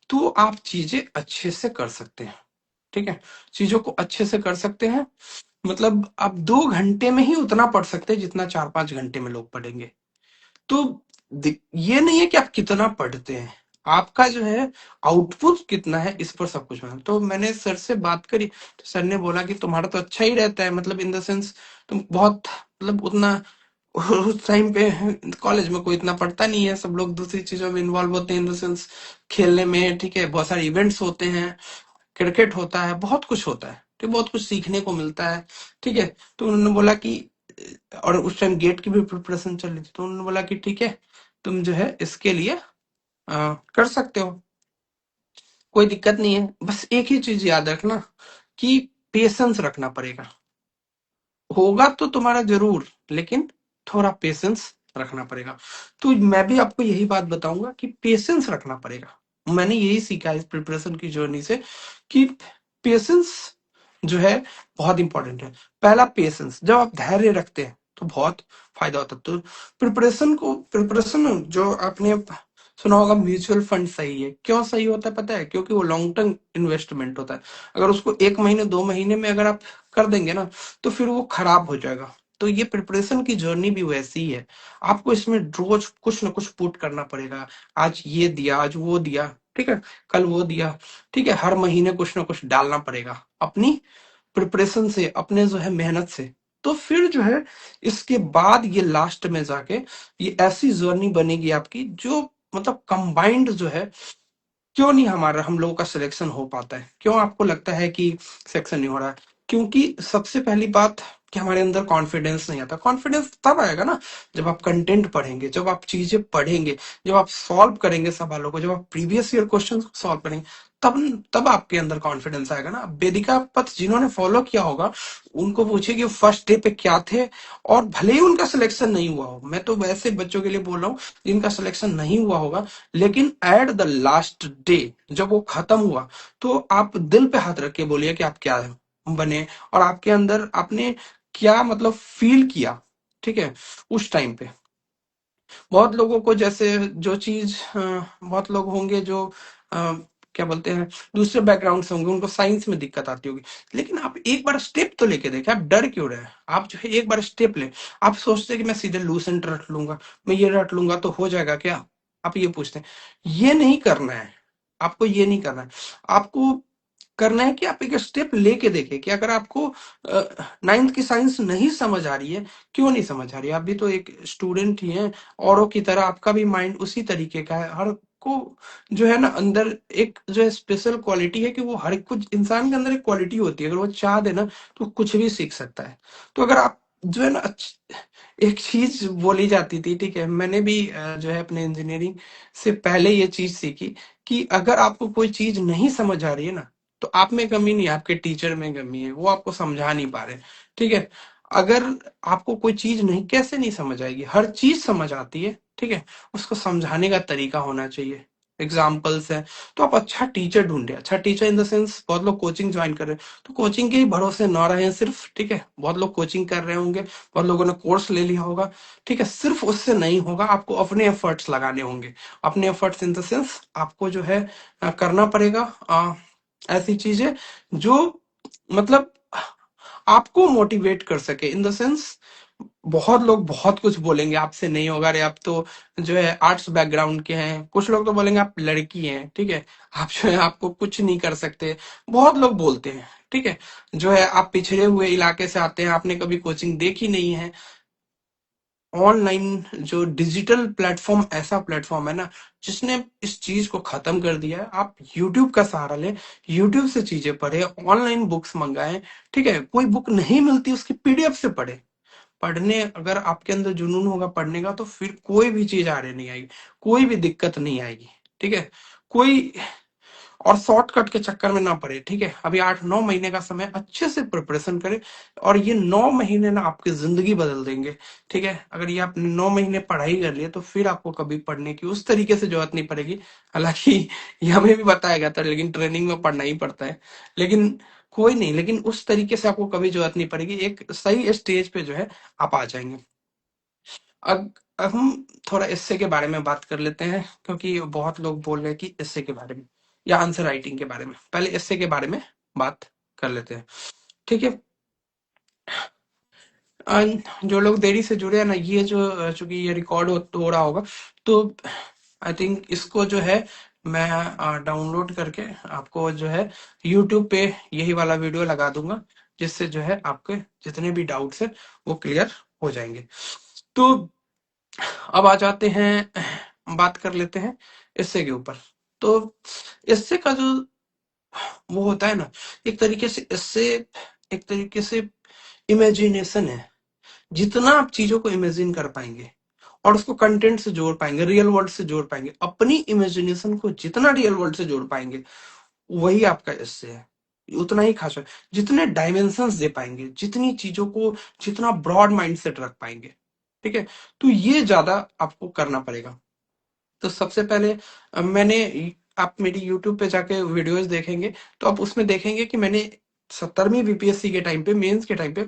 तो आप चीजें अच्छे से कर सकते हैं, ठीक है, चीजों को अच्छे से कर सकते हैं। मतलब आप 2 घंटे में ही उतना पढ़ सकते हैं जितना 4-5 घंटे में लोग पढ़ेंगे। तो ये नहीं है कि आप कितना पढ़ते हैं, आपका जो है आउटपुट कितना है, इस पर सब कुछ है। तो मैंने सर से बात करी, तो सर ने बोला कि तुम्हारा तो अच्छा ही रहता है, मतलब इन द सेंस तुम बहुत मतलब उतना उस टाइम पे कॉलेज में कोई इतना पढ़ता नहीं है, सब लोग दूसरी चीजों में इन्वॉल्व होते हैं, इन द सेंस खेलने में, ठीक है, बहुत सारे इवेंट्स होते हैं, क्रिकेट होता है, बहुत कुछ होता है, ठीक, बहुत कुछ सीखने को मिलता है, ठीक है। तो उन्होंने बोला कि और उस टाइम गेट की भी प्रिपरेशन चल रही थी, तो उन्होंने बोला कि ठीक है, तुम जो है इसके लिए कर सकते हो, कोई दिक्कत नहीं है, बस एक ही चीज याद रखना कि पेशेंस रखना पड़ेगा। होगा तो तुम्हारा जरूर, लेकिन थोड़ा पेशेंस रखना पड़ेगा। तो मैं भी आपको यही बात बताऊंगा कि पेशेंस रखना पड़ेगा। मैंने यही सीखा इस प्रिपरेशन की जर्नी से कि पेशेंस जो है बहुत इंपॉर्टेंट है। पहला पेशेंस, जब आप धैर्य रखते हैं तो बहुत फायदा होता है। तो प्रिपरेशन जो आपने सुना होगा, म्यूचुअल फंड सही है, क्यों सही होता है पता है? क्योंकि वो लॉन्ग टर्म इन्वेस्टमेंट होता है। अगर उसको 1 महीने 2 महीने में अगर आप कर देंगे ना, तो फिर वो खराब हो जाएगा। तो ये प्रिपरेशन की जर्नी भी वैसी ही है, आपको इसमें रोज कुछ ना कुछ पुट करना पड़ेगा। आज ये दिया, आज वो दिया, ठीक है, कल वो दिया, ठीक है, हर महीने कुछ ना कुछ डालना पड़ेगा अपनी प्रिपरेशन से, अपने जो है मेहनत से। तो फिर जो है इसके बाद ये लास्ट में जाके ये ऐसी जर्नी बनेगी आपकी जो मतलब कंबाइंड जो है। क्यों नहीं हमारा हम लोगों का सिलेक्शन हो पाता है? क्यों आपको लगता है कि सिलेक्शन नहीं हो रहा है? क्योंकि सबसे पहली बात कि हमारे अंदर कॉन्फिडेंस नहीं आता। कॉन्फिडेंस तब आएगा ना जब आप कंटेंट पढ़ेंगे, जब आप चीजें पढ़ेंगे, जब आप सॉल्व करेंगे सवालों को, जब आप प्रीवियस ईयर क्वेश्चन को सॉल्व करेंगे, तब तब आपके अंदर कॉन्फिडेंस आएगा ना। वेदिका पथ जिन्होंने फॉलो किया होगा, उनको पूछिए कि फर्स्ट डे पे क्या थे, और भले ही उनका सिलेक्शन नहीं हुआ हो, मैं तो वैसे बच्चों के लिए बोल रहा हूँ जिनका सिलेक्शन नहीं हुआ होगा, लेकिन एट द लास्ट डे जब वो खत्म हुआ, तो आप दिल पे हाथ रख के बोलिए कि आप क्या बने, और आपके अंदर आपने क्या मतलब फील किया, ठीक है, उस टाइम पे। बहुत लोगों को जैसे जो चीज बहुत लोग होंगे जो क्या बोलते हैं, दूसरे बैकग्राउंड से होंगे, उनको साइंस में दिक्कत आती होगी, लेकिन आप एक बार स्टेप तो लेके देखें, आप डर क्यों रहे हैं? आप जो है एक बार स्टेप ले। आप सोचते हैं कि मैं सीधे लूसेंट रट लूंगा, मैं ये रट लूंगा तो हो जाएगा क्या? आप ये पूछते हैं, ये नहीं करना है, आपको ये नहीं करना है। आपको करना है कि आप एक स्टेप लेके देखें कि अगर आपको 9th की साइंस नहीं समझ आ रही है, क्यों नहीं समझ आ रही है? आप भी तो एक स्टूडेंट ही हैं, औरों की तरह आपका भी माइंड उसी तरीके का है। हर को जो है ना अंदर एक जो है स्पेशल क्वालिटी है कि वो हर कुछ इंसान के अंदर एक क्वालिटी होती है, अगर वो चाह दे ना तो कुछ भी सीख सकता है। तो अगर आप जो है ना एक चीज बोली जाती थी, ठीक है, मैंने भी जो है अपने इंजीनियरिंग से पहले ये चीज सीखी कि अगर आपको कोई चीज नहीं समझ आ रही है ना, तो आप में कमी नहीं है, आपके टीचर में कमी है, वो आपको समझा नहीं पा रहे, ठीक है। अगर आपको कोई चीज नहीं, कैसे नहीं समझ आएगी? हर चीज समझ आती है, ठीक है, उसको समझाने का तरीका होना चाहिए, एग्जाम्पल्स है। तो आप अच्छा टीचर ढूंढे, अच्छा टीचर इन द सेंस बहुत लोग कोचिंग ज्वाइन कर रहे हैं, तो कोचिंग के ही भरोसे न रहे सिर्फ, ठीक है, बहुत लोग कोचिंग कर रहे होंगे, बहुत लोगों ने कोर्स ले लिया होगा, ठीक है, सिर्फ उससे नहीं होगा, आपको अपने एफर्ट्स लगाने होंगे। अपने एफर्ट्स इन द सेंस आपको जो है करना पड़ेगा ऐसी चीजें जो मतलब आपको मोटिवेट कर सके, इन द सेंस बहुत लोग बहुत कुछ बोलेंगे, आपसे नहीं होगा, अरे आप तो जो है आर्ट्स बैकग्राउंड के हैं, कुछ लोग तो बोलेंगे आप लड़की हैं, ठीक है, आप जो है आपको कुछ नहीं कर सकते, बहुत लोग बोलते हैं, ठीक है, जो है आप पिछड़े हुए इलाके से आते हैं, आपने कभी कोचिंग देखी नहीं है, ऑनलाइन जो डिजिटल प्लेटफॉर्म ऐसा प्लेटफॉर्म है ना जिसने इस चीज को खत्म कर दिया है। आप यूट्यूब का सहारा लें, यूट्यूब से चीजें पढ़े, ऑनलाइन बुक्स मंगाएं। ठीक है, कोई बुक नहीं मिलती उसकी पीडीएफ से पढ़े। पढ़ने अगर आपके अंदर जुनून होगा पढ़ने का तो फिर कोई भी चीज आड़े नहीं आएगी, कोई भी दिक्कत नहीं आएगी। ठीक है, कोई और शॉर्टकट के चक्कर में ना पड़े। ठीक है, अभी 8-9 महीने का समय अच्छे से प्रिपरेशन करें और ये 9 महीने ना आपकी जिंदगी बदल देंगे। ठीक है, अगर ये आपने 9 महीने पढ़ाई कर लिए तो फिर आपको कभी पढ़ने की उस तरीके से जरूरत नहीं पड़ेगी। हालांकि ये हमें भी बताया गया था, लेकिन ट्रेनिंग में पढ़ना ही पड़ता है। लेकिन कोई नहीं, लेकिन उस तरीके से आपको कभी जरूरत नहीं पड़ेगी। एक सही स्टेज पे जो है आप आ जाएंगे। अब हम थोड़ा एस्से के बारे में बात कर लेते हैं, क्योंकि बहुत लोग बोल रहे हैं कि एस्से के बारे में या आंसर राइटिंग के बारे में। पहले एस्से के बारे में बात कर लेते हैं। ठीक है, जो लोग देरी से जुड़े हैं ना, ये जो चूंकि ये रिकॉर्ड हो रहा होगा तो आई थिंक इसको जो है मैं डाउनलोड करके आपको जो है यूट्यूब पे यही वाला वीडियो लगा दूंगा, जिससे जो है आपके जितने भी डाउट्स है वो क्लियर हो जाएंगे। तो अब आ जाते हैं, बात कर लेते हैं इससे के ऊपर। तो इससे का जो वो होता है ना, एक तरीके से इससे एक तरीके से इमेजिनेशन है। जितना आप चीजों को इमेजिन कर पाएंगे और उसको कंटेंट से जोड़ पाएंगे, रियल वर्ल्ड से जोड़ पाएंगे, अपनी इमेजिनेशन को जितना रियल वर्ल्ड से जोड़ पाएंगे वही आपका इससे है। उतना ही खास है, जितने डायमेंशंस दे पाएंगे, जितनी चीजों को, जितना ब्रॉड माइंडसेट रख पाएंगे। ठीक है, तो ये ज्यादा आपको करना पड़ेगा। तो सबसे पहले आप मेरी यूट्यूब पे जाके वीडियोस देखेंगे तो आप उसमें देखेंगे कि मैंने 17वीं बीपीएससी के टाइम पे, मेंस के टाइम पे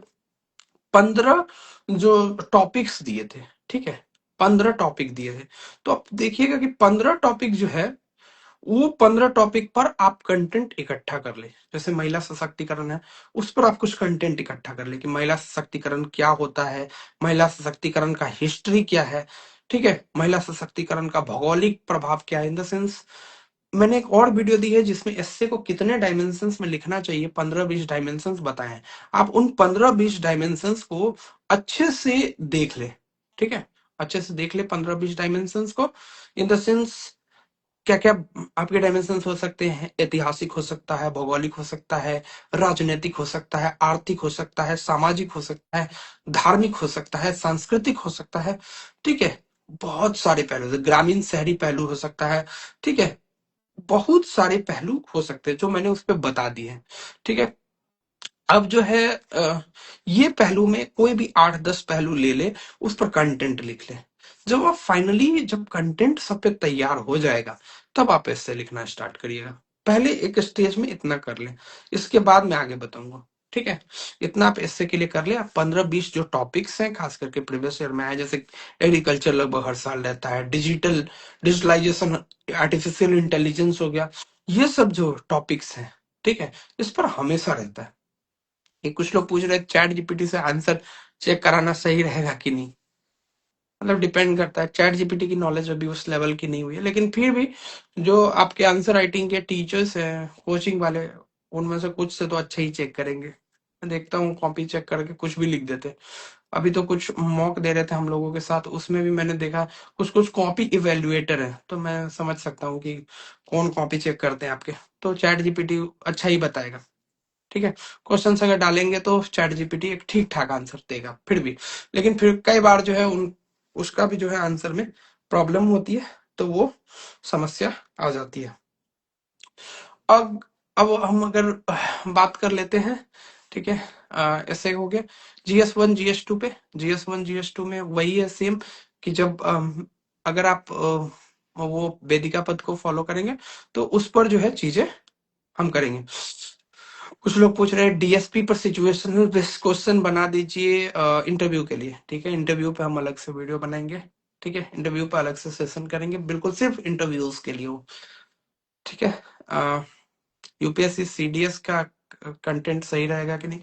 15 जो टॉपिक्स दिए थे। ठीक है, 15 टॉपिक दिए थे। तो आप देखिएगा कि 15 टॉपिक जो है वो 15 टॉपिक पर आप कंटेंट इकट्ठा कर ले। जैसे महिला सशक्तिकरण है, उस पर आप कुछ कंटेंट इकट्ठा कर ले कि महिला सशक्तिकरण क्या होता है, महिला सशक्तिकरण का हिस्ट्री क्या है। ठीक है, महिला सशक्तिकरण का भौगोलिक प्रभाव क्या है। इन द सेंस मैंने एक और वीडियो दी है जिसमें एस्से को कितने डायमेंशंस में लिखना चाहिए, 15-20 डायमेंशंस बताए हैं। आप उन 15-20 डायमेंशंस को अच्छे से देख ले। ठीक है, अच्छे से देख ले 15-20 डायमेंशंस को। इन द सेंस क्या क्या आपके डायमेंशंस हो सकते हैं, ऐतिहासिक हो सकता है, भौगोलिक हो सकता है, राजनीतिक हो सकता है, आर्थिक हो सकता है, सामाजिक हो सकता है, धार्मिक हो सकता है, सांस्कृतिक हो सकता है। ठीक है, बहुत सारे पहलू, ग्रामीण शहरी पहलू हो सकता है। ठीक है, बहुत सारे पहलू हो सकते हैं जो मैंने उस पर बता दिए हैं। ठीक है, अब जो है ये पहलू में कोई भी 8-10 पहलू ले ले, उस पर कंटेंट लिख ले। जब आप फाइनली जब कंटेंट सब पे तैयार हो जाएगा तब आप इससे लिखना स्टार्ट करिएगा। पहले एक स्टेज में इतना कर ले, इसके बाद मैं आगे बताऊंगा। ठीक है, इतना आप इससे के लिए कर ले। आप 15-20 जो टॉपिक्स हैं खास करके प्रीवियस ईयर में आए, जैसे एग्रीकल्चर लगभग हर साल रहता है, डिजिटलाइजेशन, आर्टिफिशियल इंटेलिजेंस हो गया, ये सब जो टॉपिक्स हैं, ठीक है, इस पर हमेशा रहता है। ये कुछ लोग पूछ रहे हैं चैट जीपीटी से आंसर चेक कराना सही रहेगा कि नहीं। मतलब डिपेंड करता है, चैट जीपीटी की नॉलेज अभी उस लेवल की नहीं हुई है, लेकिन फिर भी जो आपके आंसर राइटिंग के टीचर्स हैं, कोचिंग वाले, उनमें से कुछ से तो अच्छा ही चेक करेंगे। मैं देखता हूँ कॉपी चेक करके कुछ भी लिख देते। अभी तो कुछ मॉक दे रहे थे हम लोगों के साथ, उसमें भी मैंने देखा कुछ कुछ कॉपी इवेल्युएटर है, तो मैं समझ सकता हूँ कि कौन कॉपी चेक करते हैं आपके। तो चैट जीपीटी अच्छा ही बताएगा। ठीक है, क्वेश्चन अगर डालेंगे तो चैट जीपीटी एक ठीक ठाक आंसर देगा फिर भी, लेकिन फिर कई बार जो है उसका भी जो है आंसर में प्रॉब्लम होती है, तो वो समस्या आ जाती है। अब अब हम अगर बात कर लेते हैं। ठीक है, ऐसे हो गया GS1 GS2 पे। GS1 GS2 में वही है सेम, कि जब अगर आप वो वेदिका पद को फॉलो करेंगे तो उस पर जो है चीजें हम करेंगे। कुछ लोग पूछ रहे हैं डीएसपी पर सिचुएशनल बेस्ड क्वेश्चन बना दीजिए इंटरव्यू के लिए। ठीक है, इंटरव्यू पे हम अलग से वीडियो बनाएंगे। ठीक है, इंटरव्यू पे अलग से सेशन करेंगे, बिल्कुल सिर्फ इंटरव्यूज के लिए हो। ठीक है, यूपीएससी सीडीएस का कंटेंट सही रहेगा कि नहीं।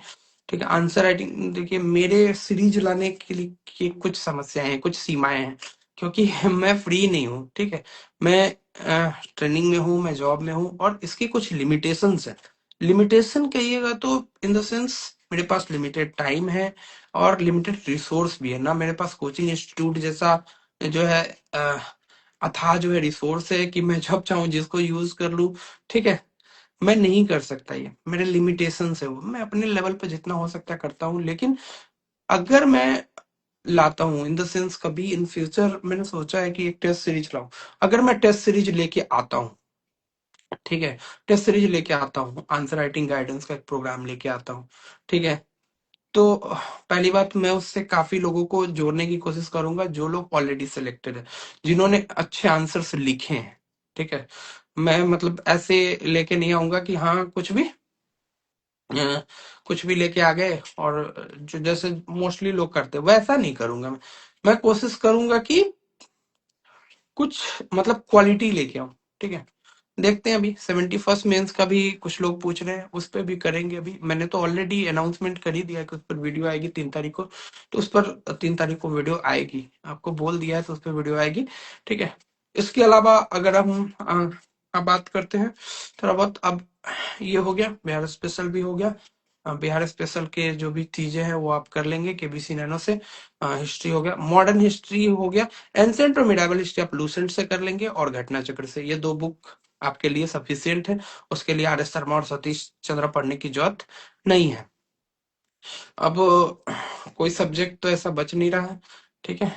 ठीक है, आंसर राइटिंग देखिए, मेरे सीरीज लाने के लिए की कुछ समस्याएं हैं, कुछ सीमाएं हैं, क्योंकि मैं फ्री नहीं हूँ। ठीक है, मैं ट्रेनिंग में हूँ, मैं जॉब में हूँ, और इसकी कुछ लिमिटेशंस है। लिमिटेशन कहिएगा तो इन द सेंस मेरे पास लिमिटेड टाइम है और लिमिटेड रिसोर्स भी है ना, मेरे पास कोचिंग इंस्टीट्यूट जैसा जो है अ, अथाह जो है रिसोर्स है कि मैं जब चाहूँ जिसको यूज कर लूँ। ठीक है, मैं नहीं कर सकता, ये मेरे लिमिटेशन है, वो मैं अपने लेवल पे जितना हो सकता है करता हूँ। लेकिन अगर मैं लाता हूँ इन द सेंस, कभी इन फ्यूचर मैंने सोचा है कि एक टेस्ट सीरीज लाऊं। अगर मैं टेस्ट सीरीज लेके आता हूँ, ठीक है, टेस्ट सीरीज लेके आता हूँ, आंसर राइटिंग गाइडेंस का एक प्रोग्राम लेके आता हूँ, ठीक है, तो पहली बात मैं उससे काफी लोगों को जोड़ने की कोशिश करूंगा जो लोग ऑलरेडी सिलेक्टेड है, जिन्होंने अच्छे आंसर्स लिखे हैं। ठीक है, मैं मतलब ऐसे लेके नहीं आऊंगा कि हाँ अ, कुछ भी लेके आ गए और जो जैसे मोस्टली लोग करते हैं वैसा नहीं करूंगा मैं कोशिश करूंगा कि कुछ मतलब क्वालिटी लेके आऊं। ठीक है, देखते हैं, अभी 71st मेंस का भी कुछ लोग पूछ रहे हैं, उस पर भी करेंगे। अभी मैंने तो ऑलरेडी अनाउंसमेंट कर ही दिया है कि उस पर वीडियो आएगी 3 तारीख को, तो उस पर 3 तारीख को वीडियो आएगी, आपको बोल दिया है तो उस पर वीडियो आएगी। ठीक है, इसके अलावा अगर हम अब बात करते हैं थोड़ा बहुत, अब ये हो गया, बिहार स्पेशल भी हो गया। बिहार स्पेशल के जो भी चीजें हैं वो आप कर लेंगे केबीसी नैनो से। हिस्ट्री हो गया, मॉडर्न हिस्ट्री हो गया, एंसेंट और मिडावल हिस्ट्री आप लूसेंट से कर लेंगे, और घटना चक्र से। ये 2 बुक आपके लिए सफिशियंट है, उसके लिए आर एस शर्मा और सतीश चंद्र पढ़ने की जरूरत नहीं है। अब कोई सब्जेक्ट तो ऐसा बच नहीं रहा है। ठीक है,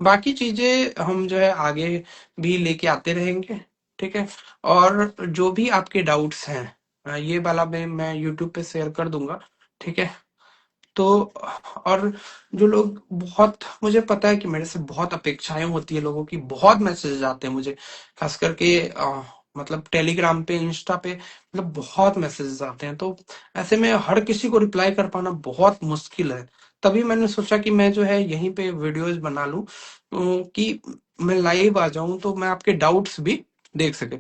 बाकी चीजें हम जो है आगे भी लेके आते रहेंगे। ठीक है, और जो भी आपके डाउट्स हैं ये वाला मैं यूट्यूब पे शेयर कर दूंगा। ठीक है, तो और जो लोग बहुत, मुझे पता है कि मेरे से बहुत अपेक्षाएं होती है लोगों की, बहुत मैसेज आते हैं मुझे, खास करके मतलब टेलीग्राम पे, इंस्टा पे, मतलब बहुत मैसेजेस आते हैं। तो ऐसे में हर किसी को रिप्लाई कर पाना बहुत मुश्किल है। तभी मैंने सोचा कि मैं जो है यहीं पे वीडियोस बना लूं, कि मैं लाइव आ जाऊं तो मैं आपके डाउट्स भी देख सके।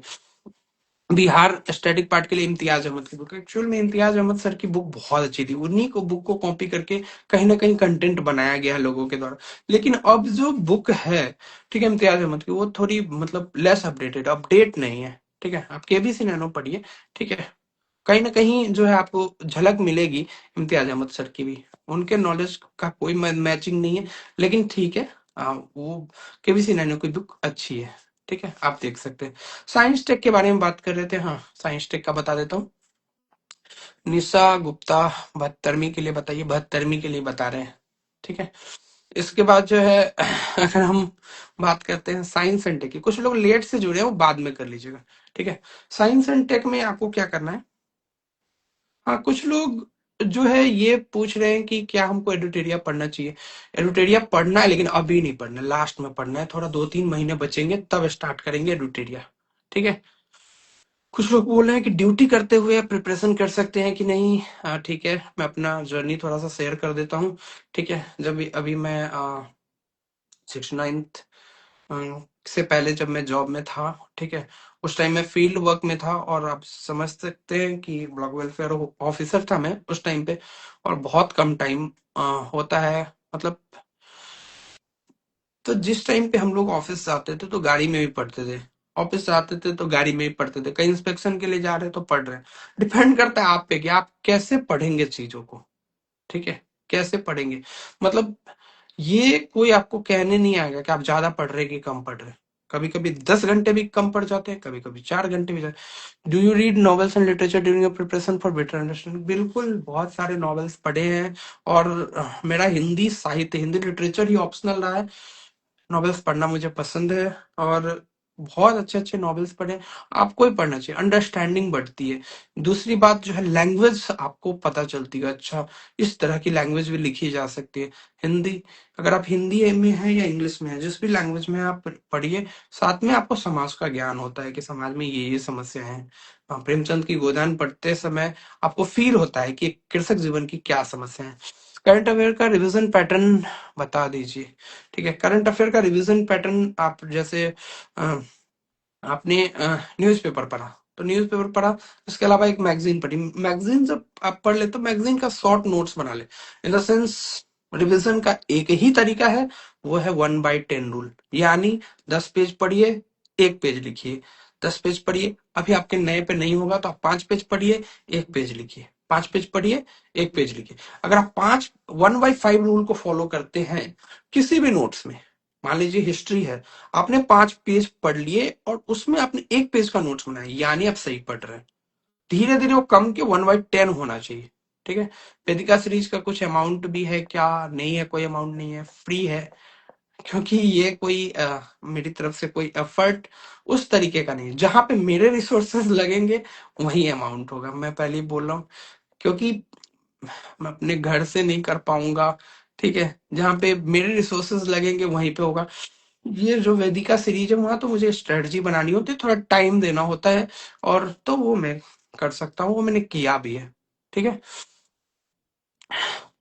बिहार स्टैटिक पार्ट के लिए इम्तियाज अहमद की बुक, एक्चुअल में इम्तियाज अहमद सर की बुक बहुत अच्छी थी, उन्हीं को बुक को कॉपी करके कहीं ना कहीं कंटेंट बनाया गया है लोगों के द्वारा। लेकिन अब जो बुक है, ठीक है, इम्तियाज अहमद की, वो थोड़ी मतलब लेस अपडेटेड, अपडेट नहीं है। ठीक है, आप केबीसी नैनो पढ़िए। ठीक है, कहीं ना कहीं जो है आपको झलक मिलेगी इम्तियाज अहमद सर की भी, उनके नॉलेज का कोई मैचिंग नहीं है। लेकिन ठीक है, वो केबीसी नैनो की बुक अच्छी है। ठीक है, आप देख सकते हैं। साइंस टेक के बारे में बात कर रहे थे, हाँ साइंस टेक का बता देता हूँ। निशा गुप्ता 72वीं के लिए बताइए, 72वीं के लिए बता रहे हैं। ठीक है, इसके बाद जो है अगर हम बात करते हैं साइंस एंड टेक की, कुछ लोग लेट से जुड़े हैं वो बाद में कर लीजिएगा। ठीक है, साइंस एंड टेक में आपको क्या करना है, हाँ कुछ लोग जो है ये पूछ रहे हैं कि क्या हमको एडुटेरिया पढ़ना चाहिए। एडुटेरिया पढ़ना है, लेकिन अभी नहीं पढ़ना है, लास्ट में पढ़ना है, थोड़ा 2-3 महीने बचेंगे तब स्टार्ट करेंगे एडुटेरिया। ठीक है, कुछ लोग बोल रहे हैं कि ड्यूटी करते हुए प्रिपरेशन कर सकते हैं कि नहीं। ठीक है, मैं अपना जर्नी थोड़ा सा शेयर कर देता हूँ। ठीक है, जब अभी मैं 6th-9th से पहले जब मैं जॉब में था, ठीक है, उस टाइम मैं फील्ड वर्क में था, और आप समझ सकते हैं कि ब्लॉक वेलफेयर ऑफिसर था मैं उस टाइम पे, और बहुत कम टाइम होता है, मतलब तो जिस टाइम पे हम लोग ऑफिस जाते थे तो गाड़ी में भी पढ़ते थे, ऑफिस जाते थे तो गाड़ी में भी पढ़ते थे, कहीं इंस्पेक्शन के लिए जा रहे हैं तो पढ़ रहे हैं। डिपेंड करता है आप पे कि आप कैसे पढ़ेंगे चीजों को। ठीक है, कैसे पढ़ेंगे, मतलब ये कोई आपको कहने नहीं आएगा कि आप ज्यादा पढ़ रहे कि कम पढ़ रहे। कभी कभी 10 घंटे भी कम पड़ जाते हैं, कभी कभी 4 घंटे भी जाते। Do you read novels and literature during your preparation for better understanding? बिल्कुल, बहुत सारे नॉवेल्स पढ़े हैं, और मेरा हिंदी साहित्य, हिंदी लिटरेचर ही ऑप्शनल रहा है। नॉवेल्स पढ़ना मुझे पसंद है, और बहुत अच्छे अच्छे नॉवेल्स पढ़े, आपको ही पढ़ना चाहिए, अंडरस्टैंडिंग बढ़ती है। दूसरी बात जो है, लैंग्वेज आपको पता चलती है, अच्छा इस तरह की लैंग्वेज भी लिखी जा सकती है। हिंदी, अगर आप हिंदी में है या इंग्लिश में है, जिस भी लैंग्वेज में आप पढ़िए, साथ में आपको समाज का ज्ञान होता है कि समाज में ये समस्या है। प्रेमचंद की गोदान पढ़ते समय आपको फील होता है कि कृषक जीवन की क्या समस्या है। करंट अफेयर का रिवीजन पैटर्न बता दीजिए। ठीक है, करंट अफेयर का रिवीजन पैटर्न, आप जैसे अ, आपने न्यूज़पेपर पढ़ा तो न्यूज़पेपर पढ़ा, इसके अलावा एक मैगजीन पढ़ी, मैगजीन जब आप पढ़ ले तो मैगजीन का शॉर्ट नोट्स बना ले। इन द सेंस, रिवीजन का एक ही तरीका है, वो है 1/10 रूल, यानी 10 पेज पढ़िए, 1 पेज लिखिए। 10 पेज पढ़िए, अभी आपके नए पे नहीं होगा तो आप 5 पेज पढ़िए, 1 पेज लिखिए। 5 पेज पढ़िए, 1 पेज लिखिए। अगर आप 1/5 रूल को फॉलो करते हैं किसी भी नोट्स में, मान लीजिए हिस्ट्री है, आपने 5 पेज पढ़ लिए और उसमें आपने 1 पेज का नोट्स बनाया, यानी आप सही पढ़ रहे हैं। धीरे धीरे वो कम के 1/10 होना चाहिए। ठीक है। वेदिका सीरीज का कुछ अमाउंट भी है क्या? नहीं है, कोई अमाउंट नहीं है, फ्री है। क्योंकि ये कोई मेरी तरफ से कोई एफर्ट उस तरीके का नहीं है। जहां पे मेरे रिसोर्सेज लगेंगे वही अमाउंट होगा, मैं पहले ही बोल रहा हूँ। क्योंकि मैं अपने घर से नहीं कर पाऊंगा। ठीक है। जहां पे मेरे रिसोर्सेज लगेंगे वहीं पे होगा। ये जो वेदिका सीरीज है वहां तो मुझे स्ट्रेटजी बनानी होती है, थोड़ा टाइम देना होता है, और तो वो मैं कर सकता हूँ, वो मैंने किया भी है। ठीक है।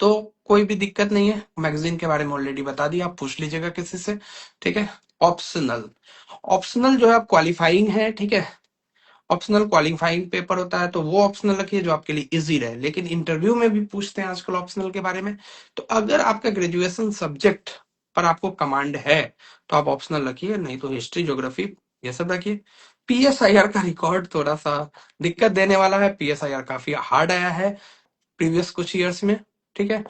तो कोई भी दिक्कत नहीं है, मैगजीन के बारे में ऑलरेडी बता दिया, आप पूछ लीजिएगा किसी से। ठीक है। ऑप्शनल, ऑप्शनल जो है आप क्वालिफाइंग है। ठीक है। ऑप्शनल क्वालिफाइंग पेपर होता है, तो वो ऑप्शनल रखिए जो आपके लिए इजी रहे। लेकिन इंटरव्यू में भी पूछते हैं आजकल ऑप्शनल के बारे में, तो अगर आपका ग्रेजुएशन सब्जेक्ट पर आपको कमांड है तो आप ऑप्शनल रखिए, नहीं तो हिस्ट्री, ज्योग्राफी ये सब रखिए। पीएसआईआर का रिकॉर्ड थोड़ा सा दिक्कत देने वाला है, पीएसआईआर काफी हार्ड आया है प्रीवियस कुछ ईयर्स में। ठीक है।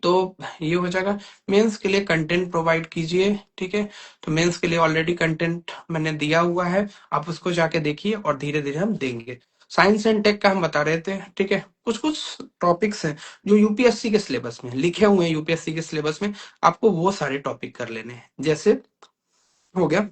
तो ये हो जाएगा। मेंस के लिए कंटेंट प्रोवाइड कीजिए। ठीक है। तो मेंस के लिए ऑलरेडी कंटेंट मैंने दिया हुआ है, आप उसको जाके देखिए और धीरे धीरे हम देंगे। साइंस एंड टेक का हम बता रहे थे। ठीक है। कुछ कुछ टॉपिक्स हैं जो यूपीएससी के सिलेबस में लिखे हुए हैं, यूपीएससी के सिलेबस में आपको वो सारे टॉपिक कर लेने हैं। जैसे हो गया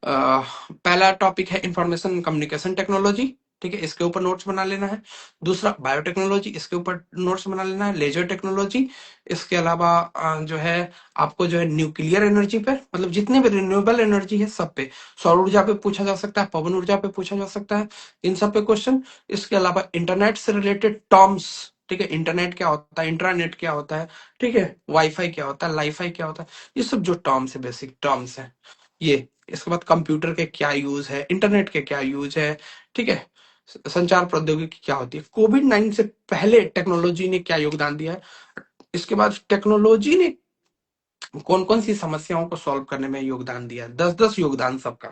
पहला टॉपिक है इंफॉर्मेशन कम्युनिकेशन टेक्नोलॉजी। ठीक है। इसके ऊपर नोट्स बना लेना है। दूसरा बायोटेक्नोलॉजी, इसके ऊपर नोट्स बना लेना है। लेजर टेक्नोलॉजी, इसके अलावा जो है आपको जो है न्यूक्लियर एनर्जी पे, मतलब जितने भी रिन्यूएबल एनर्जी है सब पे, सौर ऊर्जा पे पूछा जा सकता है, पवन ऊर्जा पे पूछा जा सकता है, इन सब पे क्वेश्चन। इसके अलावा इंटरनेट से रिलेटेड टर्म्स। ठीक है। इंटरनेट क्या होता है, इंट्रानेट क्या होता है, ठीक है, वाईफाई क्या होता है, लाईफाई क्या होता है, ये सब जो टर्म्स है, बेसिक टर्म्स है ये। इसके बाद कंप्यूटर के क्या यूज है, इंटरनेट के क्या यूज है। ठीक है। संचार प्रौद्योगिकी क्या होती है, कोविड-19 से पहले टेक्नोलॉजी ने क्या योगदान दिया है, इसके बाद टेक्नोलॉजी ने कौन कौन सी समस्याओं को सॉल्व करने में योगदान दिया है, 10-10 योगदान सबका।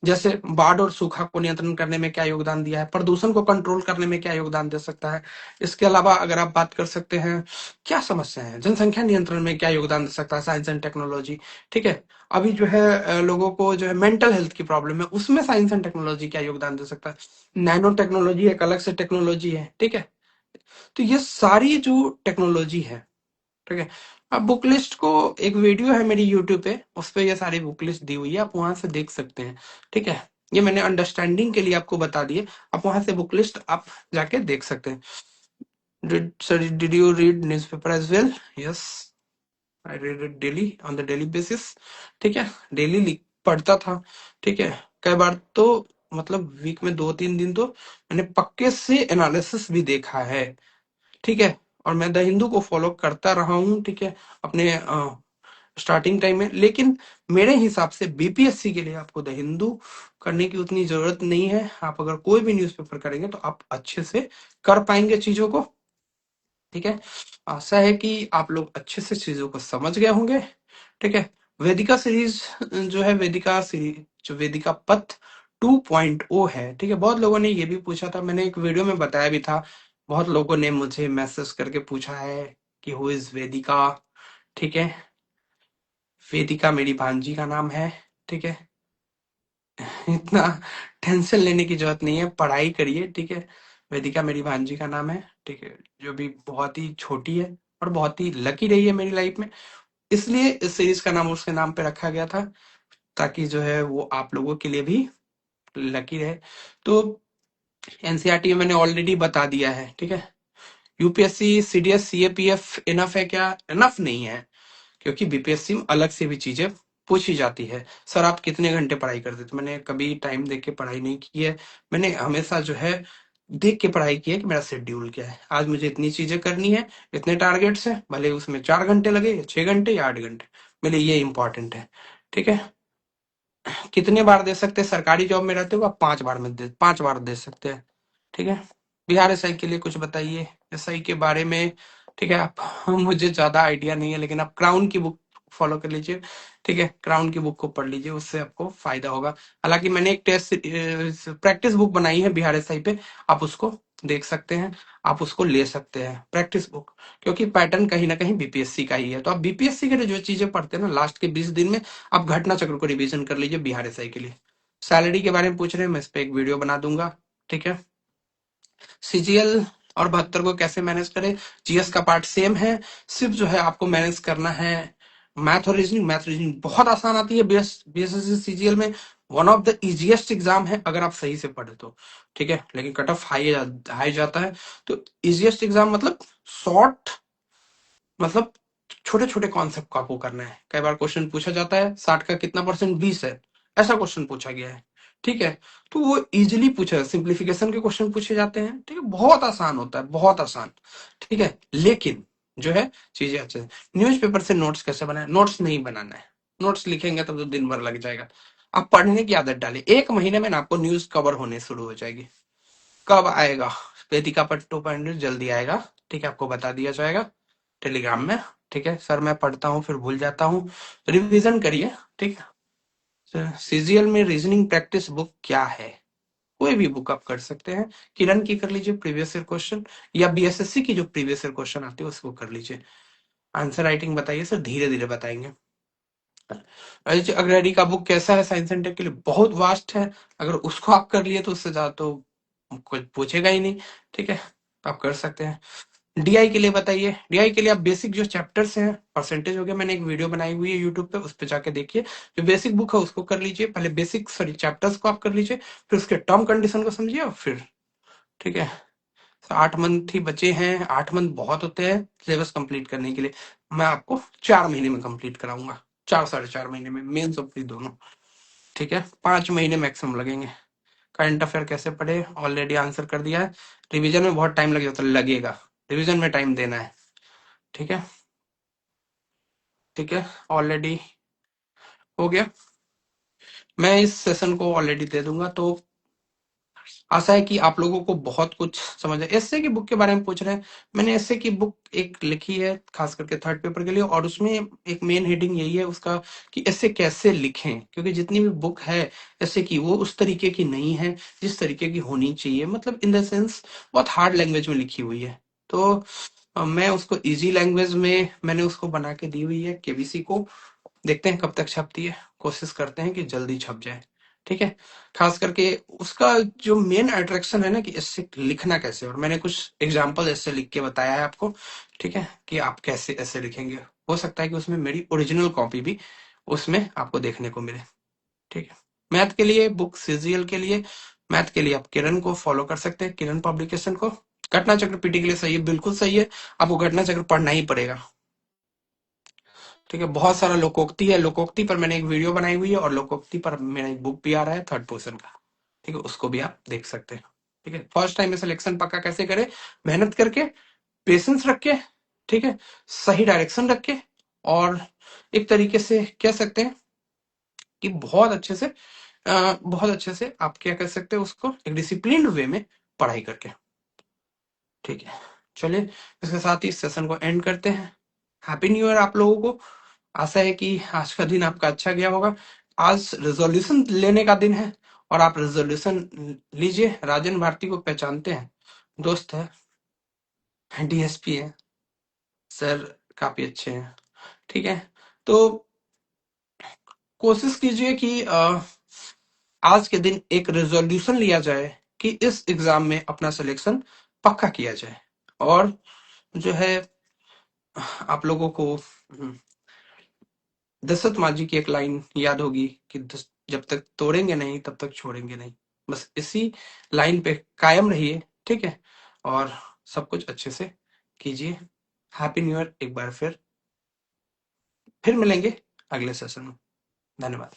जैसे बाढ़ और सूखा को नियंत्रण करने में क्या योगदान दिया है, प्रदूषण को कंट्रोल करने में क्या योगदान दे सकता है। इसके अलावा अगर आप बात कर सकते हैं क्या समस्या है, जनसंख्या नियंत्रण में क्या योगदान दे सकता है साइंस एंड टेक्नोलॉजी। ठीक है। अभी जो है लोगों को जो है मेंटल हेल्थ की प्रॉब्लम है, उसमें साइंस एंड टेक्नोलॉजी क्या योगदान दे सकता है। नैनो टेक्नोलॉजी एक अलग से टेक्नोलॉजी है। ठीक है। तो ये सारी जो टेक्नोलॉजी है, ठीक है। अब बुक लिस्ट को, एक वीडियो है मेरी यूट्यूब पे, उस पे ये सारी बुक लिस्ट दी हुई है, आप वहां से देख सकते हैं। ठीक है। ये मैंने अंडरस्टैंडिंग के लिए आपको बता दिए, आप वहां से बुक लिस्ट आप जाके देख सकते हैं। Did you read newspaper as well? Yes, I read it daily on the daily basis. ठीक है। डेली पढ़ता था। ठीक है। कई बार तो मतलब वीक में 2-3 दिन तो मैंने पक्के से एनालिसिस भी देखा है। ठीक है। और मैं द हिंदू को फॉलो करता रहा हूँ। ठीक है। अपने स्टार्टिंग टाइम में, लेकिन मेरे हिसाब से बीपीएससी के लिए आपको द हिंदू करने की उतनी जरूरत नहीं है। आप अगर कोई भी न्यूज़पेपर करेंगे तो आप अच्छे से कर पाएंगे चीजों को। ठीक है। आशा है कि आप लोग अच्छे से चीजों को समझ गए होंगे। ठीक है। वेदिका सीरीज जो है, वेदिका सीरीज जो वेदिका पथ 2.0 है। ठीक है। बहुत लोगों ने ये भी पूछा था, मैंने एक वीडियो में बताया भी था, बहुत लोगों ने मुझे मैसेज करके पूछा है कि हु इज वेदिका। ठीक है। वेदिका मेरी भांजी का नाम है। ठीक है। इतना टेंशन लेने की जरूरत नहीं है, पढ़ाई करिए। ठीक है। वेदिका मेरी भांजी का नाम है। ठीक है। जो भी बहुत ही छोटी है और बहुत ही लकी रही है मेरी लाइफ में, इसलिए इस सीरीज का नाम उसके नाम पे रखा गया था, ताकि जो है वो आप लोगों के लिए भी लकी रहे। तो एनसीईआरटी में मैंने ऑलरेडी बता दिया है। ठीक है। यूपीएससी, सीडीएस, सीएपीएफ इनफ है क्या? इनफ नहीं है, क्योंकि बीपीएससी में अलग से भी चीजें पूछी जाती है। सर आप कितने घंटे पढ़ाई करते थे? मैंने कभी टाइम देख के पढ़ाई नहीं की है, मैंने हमेशा जो है देख के पढ़ाई की है कि मेरा शेड्यूल क्या है, आज मुझे इतनी चीजें करनी है, इतने टारगेट्स हैं, भले उसमें 4 घंटे लगे या 6 घंटे या 8 घंटे, मेरे लिए ये इंपॉर्टेंट है। ठीक है। कितने बार दे सकते हैं? सरकारी जॉब में रहते हो आप 5 बार में दे 5 बार दे सकते हैं। ठीक है। बिहार एसआई के लिए कुछ बताइए, एसआई के बारे में। ठीक है। आप मुझे ज्यादा आइडिया नहीं है, लेकिन आप क्राउन की बुक फॉलो कर लीजिए, ठीक है। क्राउन की बुक को पढ़ लीजिए, उससे आपको फायदा होगा। हालांकि मैंने एक टेस्ट प्रैक्टिस बुक बनाई है बिहार एसआई पे, आप उसको देख सकते हैं, आप उसको ले सकते हैं प्रैक्टिस बुक, क्योंकि पैटर्न कहीं ना कहीं बीपीएससी का ही है। तो आप बीपीएससी के लिए जो चीजें पढ़ते हैं ना लास्ट के 20 दिन में, आप घटना चक्र को रिवीजन कर लीजिए बिहार एसआई के लिए। सैलरी के बारे में पूछ रहे हैं, मैं इस पे एक वीडियो बना दूंगा, ठीक है। सीजीएल और 72 को कैसे मैनेज करें, जीएस का पार्ट सेम है, सिर्फ जो है आपको मैनेज करना है मैथ और रीजनिंग। मैथ रीजनिंग बहुत आसान आती है बीएसएससी सीजीएल में, one of the easiest exam है अगर आप सही से पढ़े तो, ठीक है। लेकिन कट ऑफ हाई जाता है, तो इजीएस्ट एग्जाम मतलब शॉर्ट, मतलब छोटे छोटे कॉन्सेप्ट को आपको करना है। कई बार क्वेश्चन पूछा जाता है 60 का कितना परसेंट 20 है, ऐसा क्वेश्चन पूछा गया है, ठीक है। तो वो इजीली पूछा, सिंप्लीफिकेशन के क्वेश्चन पूछे जाते हैं, ठीक है, बहुत आसान होता है, बहुत आसान, ठीक है। लेकिन जो है चीजें अच्छे हैं। न्यूज़पेपर से नोट्स कैसे बनाए, नोट्स नहीं बनाना है, नोट्स लिखेंगे तब तो दिन भर लग जाएगा। आप पढ़ने की आदत डालिए, 1 महीने में ना आपको न्यूज कवर होने शुरू हो जाएगी। कब आएगा वेदिका पर 2.0 जल्दी आएगा, ठीक है, आपको बता दिया जाएगा टेलीग्राम में, ठीक है। सर मैं पढ़ता हूँ फिर भूल जाता हूँ, रिवीजन करिए, ठीक है। सीजीएल में रीजनिंग प्रैक्टिस बुक क्या है, कोई भी बुक आप कर सकते हैं। किरण की कर लीजिए प्रीवियस ईयर क्वेश्चन, या बीएसएससी की जो प्रीवियस ईयर क्वेश्चन आते हैं उसको कर लीजिए। आंसर राइटिंग बताइए सर, धीरे धीरे बताएंगे। अग्रहरी का बुक कैसा है साइंस एंड टेक के लिए, बहुत वास्ट है, अगर उसको आप कर लिए तो उससे ज्यादा तो कोई पूछेगा ही नहीं, ठीक है, आप कर सकते हैं। डीआई के लिए बताइए, डीआई के लिए आप बेसिक जो चैप्टर्स हैं, परसेंटेज हो गया, मैंने एक वीडियो बनाई हुई है यूट्यूब पे, उस पे जाके देखिए। जो बेसिक बुक है उसको कर लीजिए, पहले बेसिक सॉरी चैप्टर्स को आप कर लीजिए, फिर उसके टर्म कंडीशन को समझिए, और फिर, ठीक है। 8 मंथ ही बचे हैं, 8 मंथ बहुत होते हैं सिलेबस कंप्लीट करने के लिए। मैं आपको 4 महीने में कंप्लीट कराऊंगा, 4 साढ़े 4 महीने में, मेंस और प्री दोनों, ठीक है। 5 महीने मैक्सिमम लगेंगे। करंट अफेयर कैसे पढ़े, ऑलरेडी आंसर कर दिया है। रिवीजन में बहुत टाइम लग जाता है, लगेगा, रिवीजन में टाइम देना है, ठीक है, ठीक है, ऑलरेडी हो गया। मैं इस सेशन को ऑलरेडी दे दूंगा, तो आशा है कि आप लोगों को बहुत कुछ समझ है। एसए की बुक के बारे में पूछ रहे हैं, मैंने एसए की बुक एक लिखी है खास करके थर्ड पेपर के लिए, और उसमें एक मेन हेडिंग यही है उसका कि एसए कैसे लिखें, क्योंकि जितनी भी बुक है एसए की वो उस तरीके की नहीं है जिस तरीके की होनी चाहिए, मतलब इन द सेंस बहुत हार्ड लैंग्वेज में लिखी हुई है। तो मैं उसको इजी लैंग्वेज में मैंने उसको बना के दी हुई है केबीसी को, देखते हैं कब तक छपती है, कोशिश करते हैं कि जल्दी छप जाए, ठीक है। खास करके उसका जो मेन अट्रैक्शन है ना कि इससे लिखना कैसे, और मैंने कुछ एग्जांपल ऐसे लिख के बताया है आपको, ठीक है, कि आप कैसे ऐसे लिखेंगे। हो सकता है कि उसमें मेरी ओरिजिनल कॉपी भी उसमें आपको देखने को मिले, ठीक है। मैथ के लिए बुक, सीजीएल के लिए, मैथ के लिए आप किरण को फॉलो कर सकते हैं, किरण पब्लिकेशन को। घटना चक्र पीटी के लिए सही है, बिल्कुल सही है, आपको घटना चक्र पढ़ना ही पड़ेगा, ठीक है। बहुत सारा लोकोक्ति है, लोकोक्ति पर मैंने एक वीडियो बनाई हुई है, और लोकोक्ति पर मेरा एक बुक भी आ रहा है थर्ड पोर्शन का, ठीक है, उसको भी आप देख सकते हैं, ठीक है। फर्स्ट टाइम में सिलेक्शन पक्का कैसे करें, मेहनत करके, पेशेंस रख के, ठीक है, सही डायरेक्शन रख के, और एक तरीके से कह सकते हैं कि बहुत अच्छे से आप क्या कर सकते हैं उसको एक डिसिप्लिन वे में पढ़ाई करके, ठीक है। चलिए इसके साथ ही इस सेशन को एंड करते हैं। हैप्पी न्यू ईयर आप लोगों को, आशा है कि आज का दिन आपका अच्छा गया होगा। आज रेजोल्यूशन लेने का दिन है, और आप रेजोल्यूशन लीजिए। राजन भारती को पहचानते हैं, दोस्त है, डीएसपी है सर, काफी अच्छे हैं, ठीक है। तो कोशिश कीजिए कि आज के दिन एक रेजोल्यूशन लिया जाए कि इस एग्जाम में अपना सिलेक्शन पक्का किया जाए। और जो है आप लोगों को दशरथ माझी की एक लाइन याद होगी कि जब तक तोड़ेंगे नहीं तब तक छोड़ेंगे नहीं, बस इसी लाइन पे कायम रहिए, ठीक है, और सब कुछ अच्छे से कीजिए। हैप्पी न्यू ईयर एक बार फिर मिलेंगे अगले सेशन में, धन्यवाद।